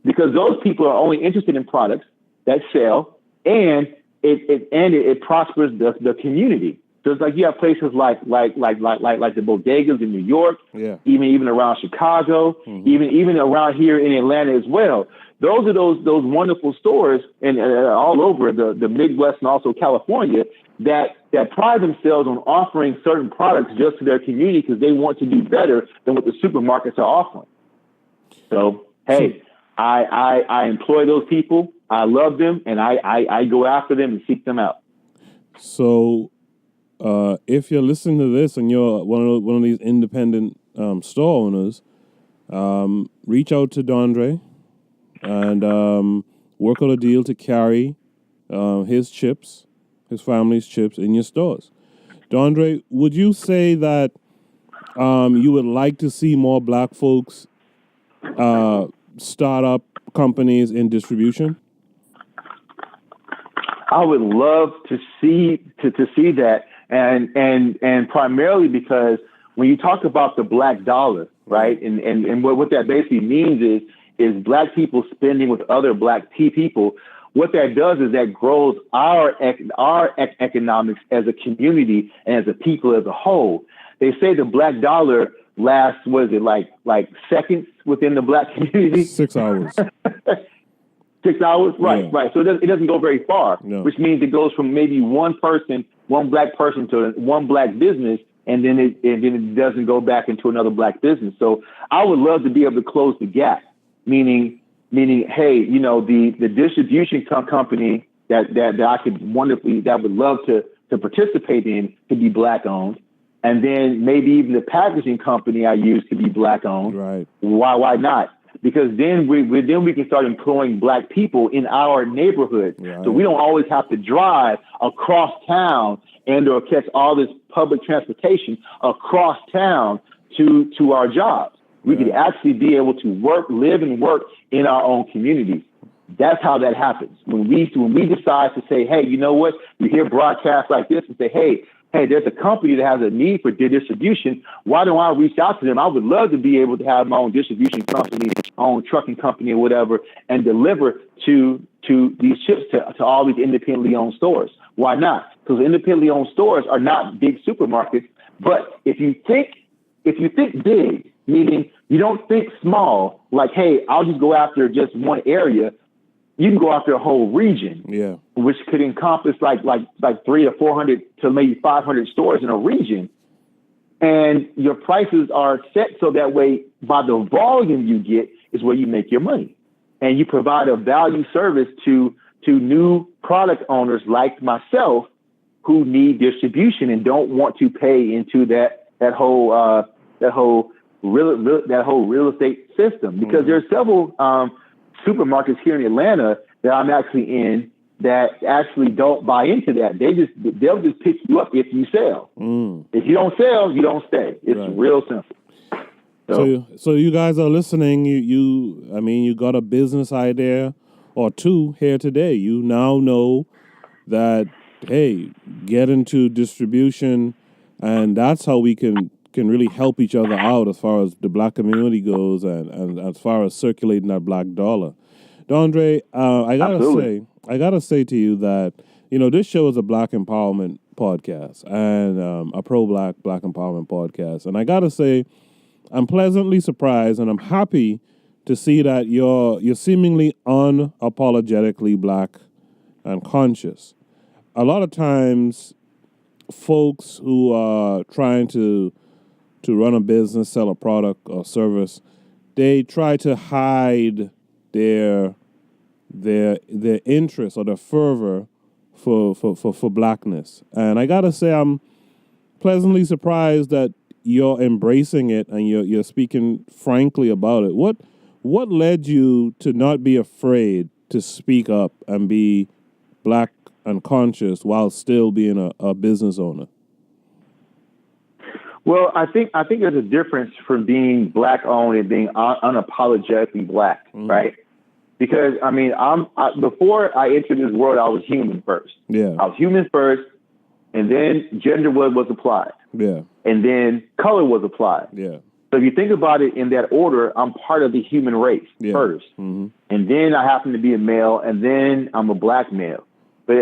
because those people are only interested in products that sell, and it prospers the community. So it's like you have places like the bodegas in New York, even around Chicago, even around here in Atlanta as well. Those are those wonderful stores and all over the Midwest and also California that pride themselves on offering certain products just to their community, because they want to do better than what the supermarkets are offering. So, hey, I employ those people. I love them, and I go after them and seek them out. So, if you're listening to this and you're one of these independent store owners, reach out to Dondre and work on a deal to carry his family's chips in your stores. Dondre, would you say that you would like to see more black folks startup companies in distribution? I would love to see that, and primarily because when you talk about the black dollar, right, and what that basically means is black people spending with other black people. What that does is that grows our economics as a community and as a people as a whole. They say the black dollar lasts, what is it, like seconds within the black community? 6 hours. 6 hours, right, Yeah. right. So it doesn't go very far, No. which means it goes from maybe one black person to one black business, and then it doesn't go back into another black business. So I would love to be able to close the gap, meaning, hey, you know, the distribution company that I that would love to participate in to be black owned, and then maybe even the packaging company I use to be black owned. Right. Why not? Because then we can start employing black people in our neighborhood. Right. So we don't always have to drive across town or catch all this public transportation across town to our jobs. We could actually be able to live and work in our own communities. That's how that happens. When we decide to say, hey, you know what? You hear broadcasts like this and say, hey, there's a company that has a need for distribution. Why don't I reach out to them? I would love to be able to have my own distribution company, my own trucking company or whatever, and deliver to these ships to all these independently owned stores. Why not? Because independently owned stores are not big supermarkets. But if you think big, meaning you don't think small, like, hey, I'll just go after just one area. You can go after a whole region, which could encompass like 300 or 400 to maybe 500 stores in a region. And your prices are set so that way by the volume you get is where you make your money. And you provide a value service to new product owners like myself who need distribution and don't want to pay into that whole real estate system, because there are several supermarkets here in Atlanta that I'm actually in that actually don't buy into that. They'll just pick you up if you sell. If you don't sell, you don't stay. It's real simple. So you guys are listening. You got a business idea or two here today. You now know that, hey, get into distribution, and that's how we can really help each other out as far as the black community goes, and as far as circulating that black dollar. Dondre, I gotta say to you that, you know, this show is a black empowerment podcast and a pro-black empowerment podcast, and I gotta say, I'm pleasantly surprised, and I'm happy to see that you're seemingly unapologetically black and conscious. A lot of times, folks who are trying to run a business, sell a product or service, they try to hide their interest or their fervor for blackness. And I gotta say, I'm pleasantly surprised that you're embracing it and you're speaking frankly about it. What led you to not be afraid to speak up and be black and conscious while still being a business owner? Well, I think there's a difference from being black owned and being unapologetically black, right? Because before I entered this world, I was human first. Yeah, I was human first, and then gender was applied. Yeah, and then color was applied. Yeah. So if you think about it in that order, I'm part of the human race first, and then I happen to be a male, and then I'm a black male. But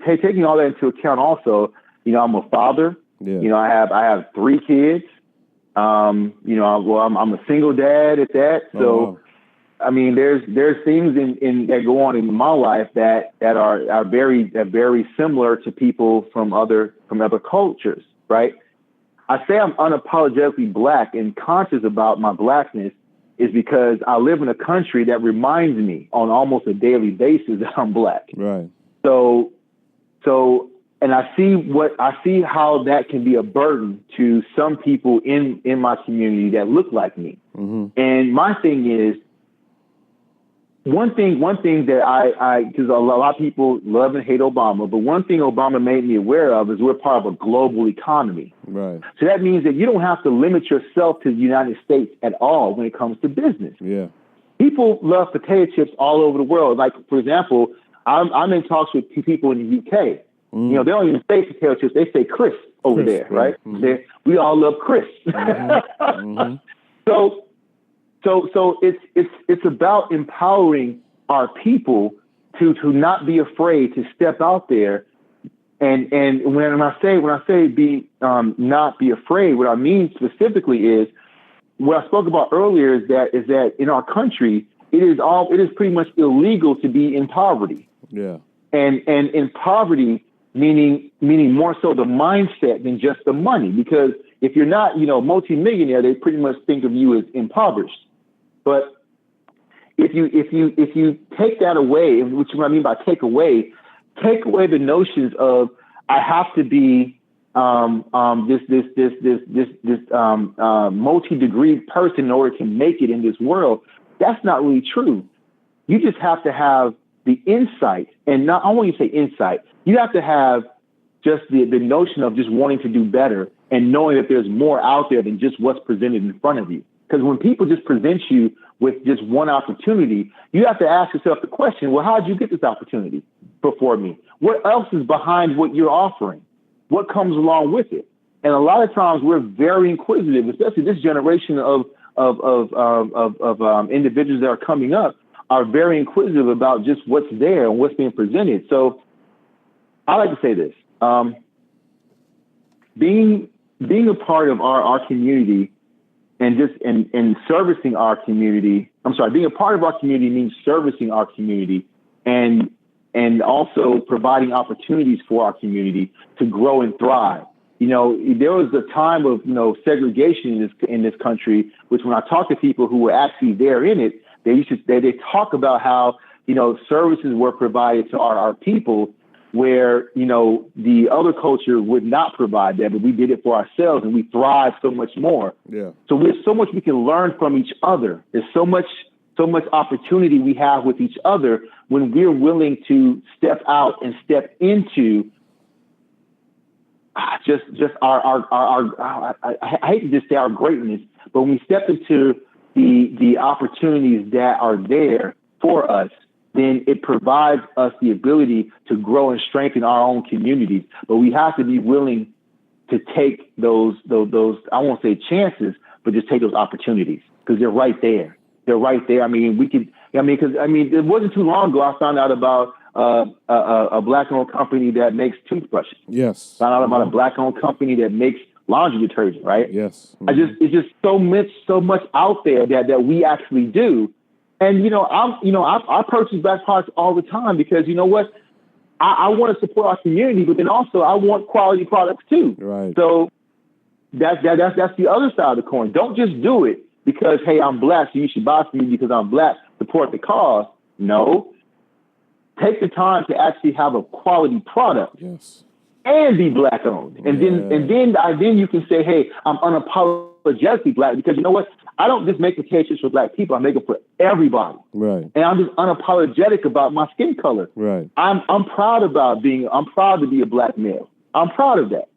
hey, taking all that into account, also, you know, I'm a father. Yeah. You know, I have 3 kids. I'm a single dad at that. So, I mean, there's things in that go on in my life that are very similar to people from other cultures, right? I say I'm unapologetically black and conscious about my blackness is because I live in a country that reminds me on almost a daily basis that I'm black. Right. So, and I see how that can be a burden to some people in my community that look like me. And my thing is, one thing that because a lot of people love and hate Obama, but one thing Obama made me aware of is we're part of a global economy. Right. So that means that you don't have to limit yourself to the United States at all when it comes to business. Yeah. People love potato chips all over the world. Like, for example, I'm in talks with people in the UK. Mm. You know, they don't even say potato chips; they say crisp over there, right? Mm-hmm. We all love crisp. Mm-hmm. Mm-hmm. So it's about empowering our people to not be afraid to step out there. And when I say be not be afraid, what I mean specifically is what I spoke about earlier is that in our country it is pretty much illegal to be in poverty. Yeah. And in poverty meaning more so the mindset than just the money, because if you're not, multimillionaire, they pretty much think of you as impoverished. But if you take that away, which is what I mean by take away the notions of I have to be this multi-degree person in order to make it in this world. That's not really true. You just have to have the insight, and not I want you to say insight. You have to have just the notion of just wanting to do better and knowing that there's more out there than just what's presented in front of you. Because when people just present you with just one opportunity, you have to ask yourself the question, well, how did you get this opportunity before me? What else is behind what you're offering? What comes along with it? And a lot of times we're very inquisitive, especially this generation of individuals that are coming up are very inquisitive about just what's there and what's being presented. So I like to say this, being a part of our community and servicing our community. Being a part of our community means servicing our community and also providing opportunities for our community to grow and thrive. There was a time of, segregation in this country, which when I talk to people who were actually there in it, they talk about how, services were provided to our people where, the other culture would not provide that, but we did it for ourselves and we thrive so much more. Yeah. So there's so much we can learn from each other. There's so much opportunity we have with each other when we're willing to step out and step into just our I hate to just say our greatness, but when we step into the opportunities that are there for us, then it provides us the ability to grow and strengthen our own communities. But we have to be willing to take those I won't say chances, but just take those opportunities because they're right there. They're right there. It wasn't too long ago I found out about a black-owned company that makes toothbrushes. Yes. Found out about a black-owned company that makes laundry detergent. Right. Yes. Mm-hmm. It's just so much out there that we actually do. And, I purchase black products all the time because, you know what, I want to support our community, but then also I want quality products too. Right. So that's the other side of the coin. Don't just do it because, hey, I'm black, so you should buy from me because I'm black, support the cause. No, take the time to actually have a quality product. Yes. And be black owned. And then you can say, hey, I'm unapologetically black because you know what? I don't just make potato chips for black people. I make them for everybody. Right. And I'm just unapologetic about my skin color. Right. I'm proud to be a black male. I'm proud of that.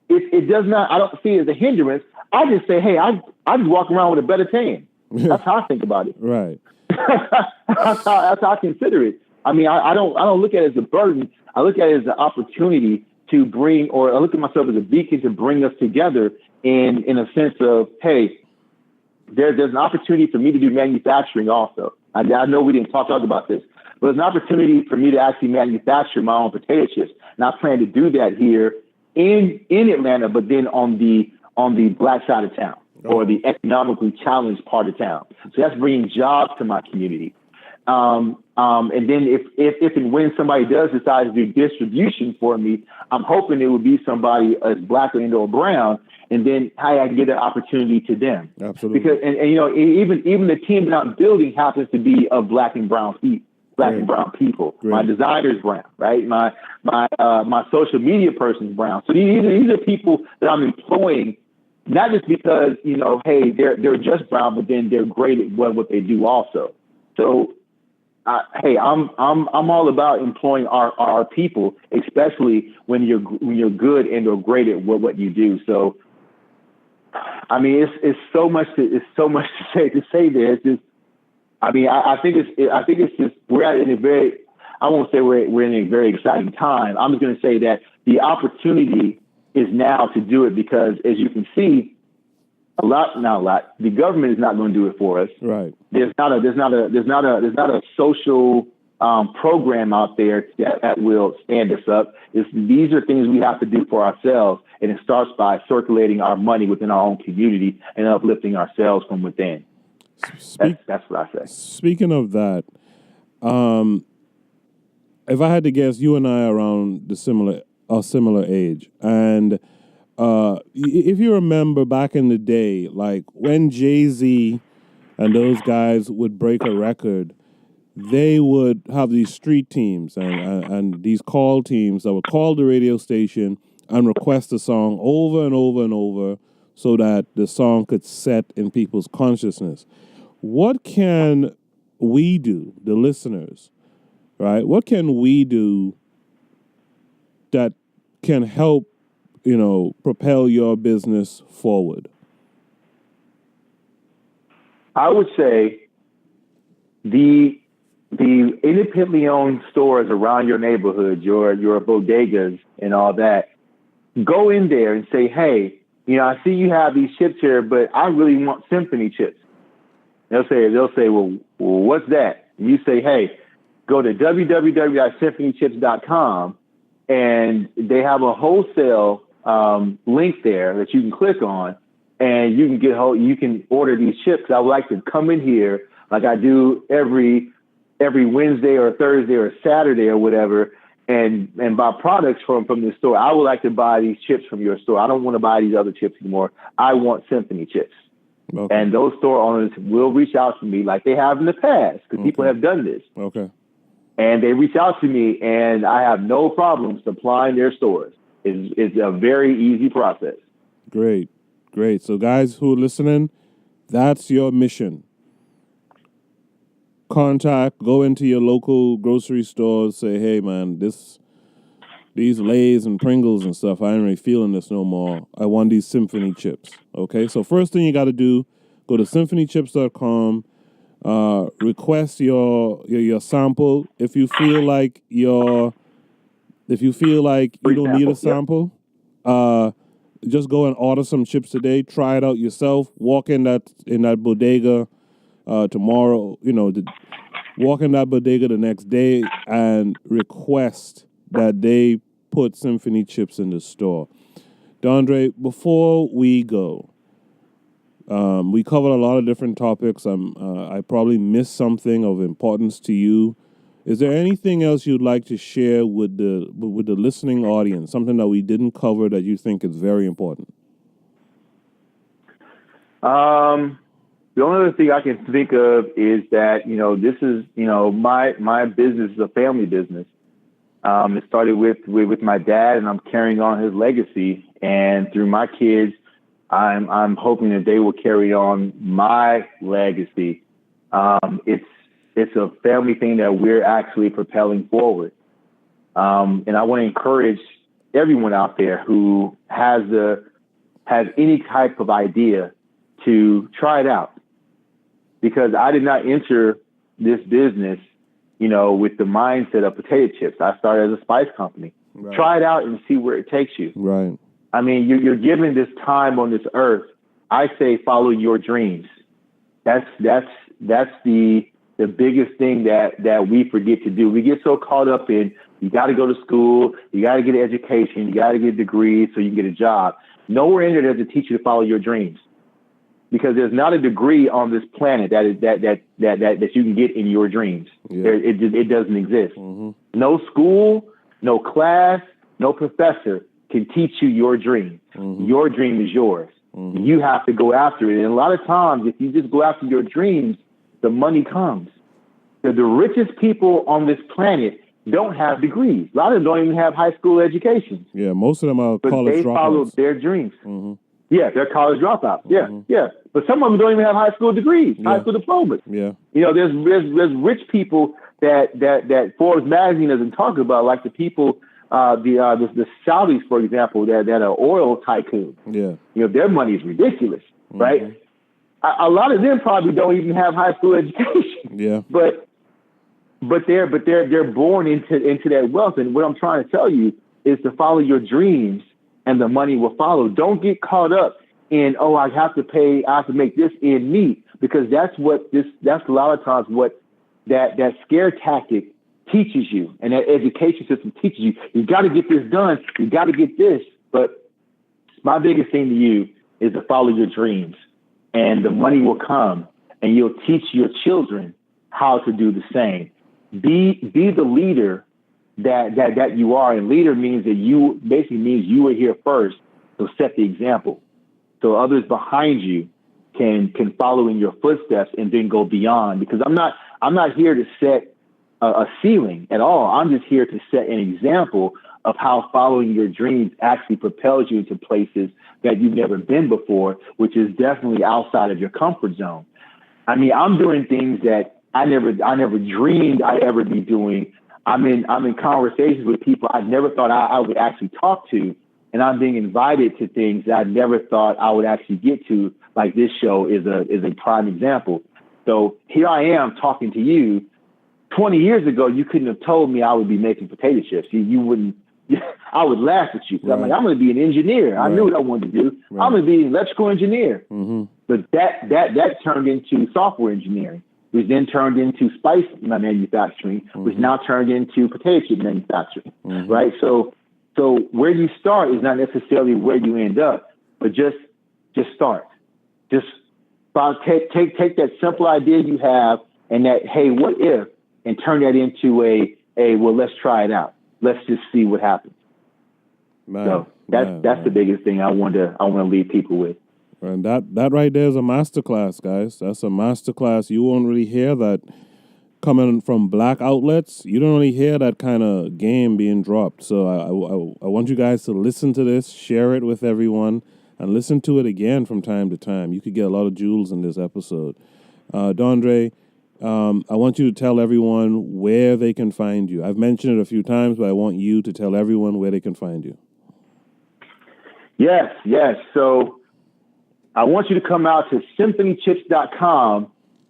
It does not, I don't see it as a hindrance. I just say, hey, I just walk around with a better tan. That's how I think about it. Right. That's how I consider it. I don't look at it as a burden. I look at it as an opportunity to bring, or I look at myself as a beacon to bring us together in a sense of, hey, there's an opportunity for me to do manufacturing also. I know we didn't talk about this, but there's an opportunity for me to actually manufacture my own potato chips. And I plan to do that here in Atlanta, but then on the black side of town or the economically challenged part of town. So that's bringing jobs to my community. And then if and when somebody does decide to do distribution for me, I'm hoping it would be somebody as black or brown, and then how I can get that opportunity to them. Absolutely. Because and even the team that I'm building happens to be of black and brown people. Great. My designer's brown, right? My social media person's brown. So these are people that I'm employing, not just because hey they're just brown, but then they're great at what they do also. So hey, I'm all about employing our people, especially when you're good and or great at what you do. So, I mean, it's so much to say there. It's just, I mean, I think it's just we're in a very, I won't say we're in a very exciting time. I'm just going to say that the opportunity is now to do it, because as you can see, the government is not going to do it for us. Right. There's not a social program out there that will stand us up. These are things we have to do for ourselves, and it starts by circulating our money within our own community and uplifting ourselves from within. That's what I say. Speaking of that, if I had to guess, you and I are around a similar age, and if you remember back in the day, like when Jay-Z and those guys would break a record, they would have these street teams and these call teams that would call the radio station and request a song over and over and over so that the song could set in people's consciousness. What can we do, the listeners, right? What can we do that can help, propel your business forward? I would say the independently owned stores around your neighborhood, your bodegas and all that, go in there and say, hey, I see you have these chips here, but I really want Symphony chips. They'll say, well, what's that? And you say, hey, go to www.symphonychips.com, and they have a wholesale link there that you can click on, and you can order these chips. I would like to come in here like I do every Wednesday or Thursday or Saturday or whatever, and buy products from the store. I would like to buy these chips from your store. I don't want to buy these other chips anymore. I want Symphony chips. Okay. And those store owners will reach out to me like they have in the past, because people have done this. Okay. And they reach out to me, and I have no problem supplying their stores. It's a very easy process. Great. So guys who are listening, that's your mission. Go into your local grocery stores, say, hey man, these Lay's and Pringles and stuff, I ain't really feeling this no more. I want these Symphony chips. Okay, so first thing you got to do, go to symphonychips.com, request your sample. If you feel like you don't need a sample, just go and order some chips today. Try it out yourself. Walk in that bodega tomorrow. Walk in that bodega the next day and request that they put Symphony chips in the store. Dondre, before we go, we covered a lot of different topics. I probably missed something of importance to you. Is there anything else you'd like to share with the listening audience, something that we didn't cover that you think is very important? The only other thing I can think of is that, this is, my business is a family business. It started with my dad, and I'm carrying on his legacy. And through my kids, I'm hoping that they will carry on my legacy. It's a family thing that we're actually propelling forward. And I want to encourage everyone out there who has any type of idea to try it out. Because I did not enter this business, with the mindset of potato chips. I started as a spice company. Right. Try it out and see where it takes you. Right. I mean, you're given this time on this earth. I say follow your dreams. That's the biggest thing that we forget to do. We get so caught up in, you got to go to school, you got to get an education, you got to get a degree so you can get a job. Nowhere in there does it teach you to follow your dreams, because there's not a degree on this planet that you can get in your dreams. Yeah. It doesn't exist. Mm-hmm. No school, no class, no professor can teach you your dream. Mm-hmm. Your dream is yours. Mm-hmm. You have to go after it. And a lot of times, if you just go after your dreams, the money comes. The richest people on this planet don't have degrees. A lot of them don't even have high school educations. Yeah, most of them are college dropouts. But they follow their dreams. Mm-hmm. Yeah, they're college dropouts. Yeah, mm-hmm. Yeah. But some of them don't even have high school degrees, high school diplomas. Yeah. There's rich people that Forbes magazine doesn't talk about, like the people, the Saudis, for example, that are oil tycoons. Yeah. Their money is ridiculous, right? A lot of them probably don't even have high school education. Yeah. But they're born into that wealth. And what I'm trying to tell you is to follow your dreams, and the money will follow. Don't get caught up in, I have to make this end meet, because that's a lot of times what that scare tactic teaches you, and that education system teaches you. You got to get this done. You got to get this. But my biggest thing to you is to follow your dreams, and the money will come, and you'll teach your children how to do the same. Be the leader that you are, and leader means that you are here first. So set the example, so others behind you can follow in your footsteps and then go beyond. Because I'm not here to set a ceiling at all. I'm just here to set an example of how following your dreams actually propels you into places that you've never been before, which is definitely outside of your comfort zone. I mean, I'm doing things that I never dreamed I'd ever be doing. I'm in conversations with people I never thought I would actually talk to, and I'm being invited to things that I never thought I would actually get to. Like this show is a prime example. So here I am talking to you. 20 years ago, you couldn't have told me I would be making potato chips. You wouldn't. I would laugh at you. I'm like, I'm going to be an engineer. I knew what I wanted to do. I'm going to be an electrical engineer. But that turned into software engineering, which then turned into spice manufacturing, which now turned into potato chip manufacturing, right? So where you start is not necessarily where you end up, but just start. Just take that simple idea you have and that, hey, what if, and turn that into well, let's try it out. Let's just see what happens. So that's the biggest thing I want to leave people with. And that right there is a masterclass, guys. That's a masterclass. You won't really hear that coming from black outlets. You don't really hear that kind of game being dropped. So I want you guys to listen to this, share it with everyone, and listen to it again from time to time. You could get a lot of jewels in this episode. Dondre, I want you to tell everyone where they can find you. I've mentioned it a few times, but I want you to tell everyone where they can find you. Yes. So I want you to come out to symphonychips.com,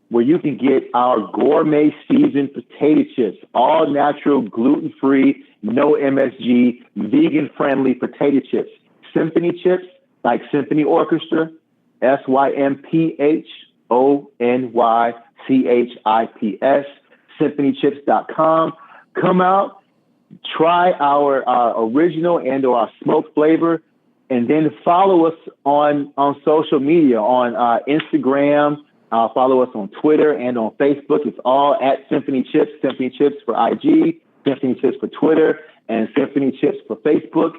where you can get our gourmet seasoned potato chips, all natural, gluten-free, no MSG, vegan-friendly potato chips. Symphony chips, like Symphony Orchestra, SYMPHONYCHIPS, symphonychips.com. Come out, try our original and or our smoked flavor, and then follow us on social media, on Instagram. Follow us on Twitter and on Facebook. It's all at Symphony Chips. Symphony Chips for IG, Symphony Chips for Twitter, and Symphony Chips for Facebook.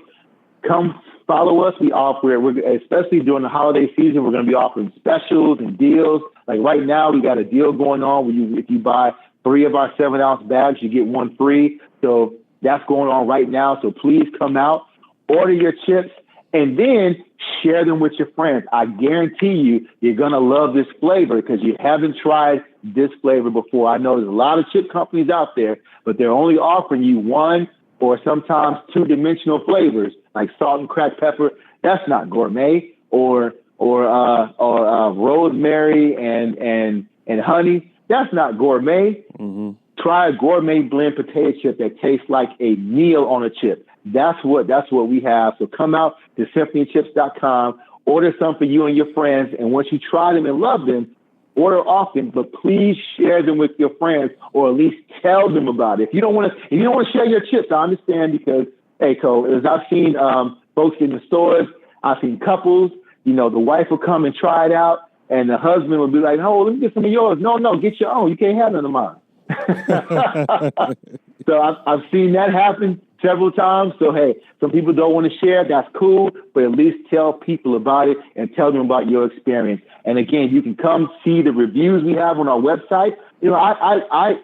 Come follow us. We're especially during the holiday season, we're going to be offering specials and deals. Like right now, we got a deal going on where if you buy 3 of our 7-ounce bags, you get 1 free. So that's going on right now. So please come out, order your chips, and then share them with your friends. I guarantee you're going to love this flavor because you haven't tried this flavor before. I know there's a lot of chip companies out there, but they're only offering you 1 or sometimes 2-dimensional flavors like salt and cracked pepper. That's not gourmet. Or rosemary and honey. That's not gourmet. Try a gourmet blend potato chip that tastes like a meal on a chip. That's what we have. So come out to symphonychips.com, order some for you and your friends, and once you try them and love them, order often, but please share them with your friends, or at least tell them about it. If you don't want to share your chips, I understand, because hey, Cole, as I've seen folks in the stores, I've seen couples, the wife will come and try it out, and the husband will be like, "Oh, let me get some of yours." No, get your own. You can't have none of mine. So I've seen that happen several times. So, hey, some people don't want to share. That's cool. But at least tell people about it and tell them about your experience. And again, you can come see the reviews we have on our website. I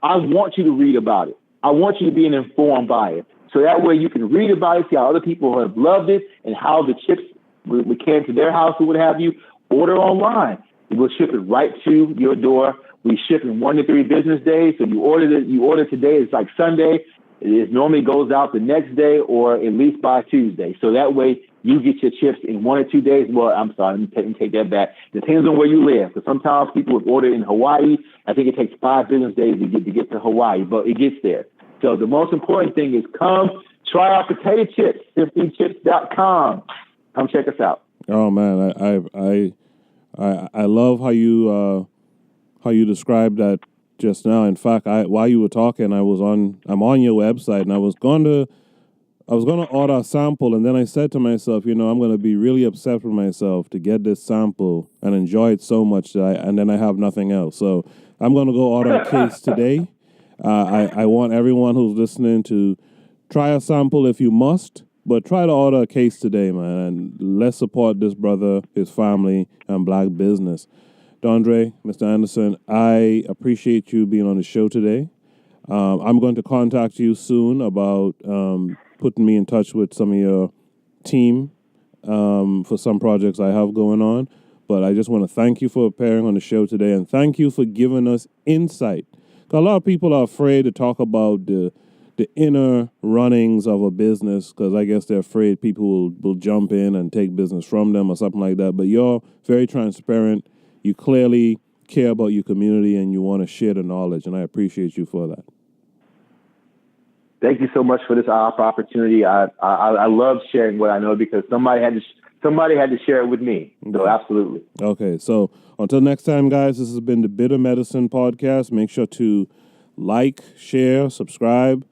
want you to read about it. I want you to be an informed buyer. So that way you can read about it, see how other people have loved it and how the chips we came to their house or what have you. Order online. We'll ship it right to your door We ship in 1 to 3 business days. So you order today, it's like Sunday. It normally goes out the next day or at least by Tuesday. So that way you get your chips in 1 or 2 days. Well, I'm sorry, let me take that back. Depends on where you live. Because sometimes people would order in Hawaii. I think it takes 5 business days to get to Hawaii, but it gets there. So the most important thing is come try our potato chips, symphonychips.com. Come check us out. Oh man, I love how you described that just now. In fact, while you were talking, I'm on your website, and I was gonna order a sample, and then I said to myself, I'm gonna be really upset with myself to get this sample and enjoy it so much and then I have nothing else. So I'm gonna go order a case today. I want everyone who's listening to try a sample if you must, but try to order a case today, man, and let's support this brother, his family, and black business. Dondre, Mr. Anderson, I appreciate you being on the show today. I'm going to contact you soon about putting me in touch with some of your team for some projects I have going on. But I just want to thank you for appearing on the show today, and thank you for giving us insight. 'Cause a lot of people are afraid to talk about the inner runnings of a business, because I guess they're afraid people will jump in and take business from them or something like that. But you're very transparent. You clearly care about your community and you want to share the knowledge, and I appreciate you for that. Thank you so much for this opportunity. I love sharing what I know because somebody had to share it with me. So absolutely. Okay, so until next time, guys, this has been the Bitter Medicine Podcast. Make sure to like, share, subscribe,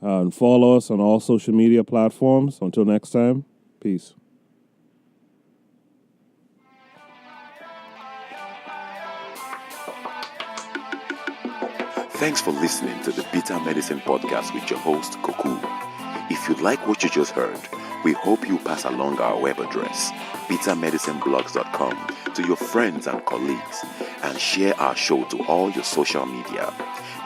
and follow us on all social media platforms. Until next time, peace. Thanks for listening to the Bitter Medicine Podcast with your host, Koku. If you like what you just heard, we hope you pass along our web address, bittermedicineblogs.com, to your friends and colleagues, and share our show to all your social media.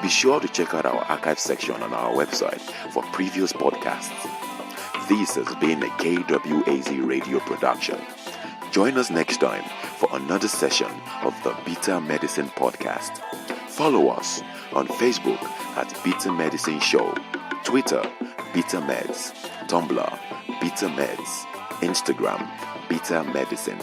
Be sure to check out our archive section on our website for previous podcasts. This has been a KWAZ radio production. Join us next time for another session of the Bitter Medicine Podcast. Follow us on Facebook at Bitter Medicine Show, Twitter, Bitter Meds, Tumblr, Bitter Meds, Instagram, Bitter Medicine.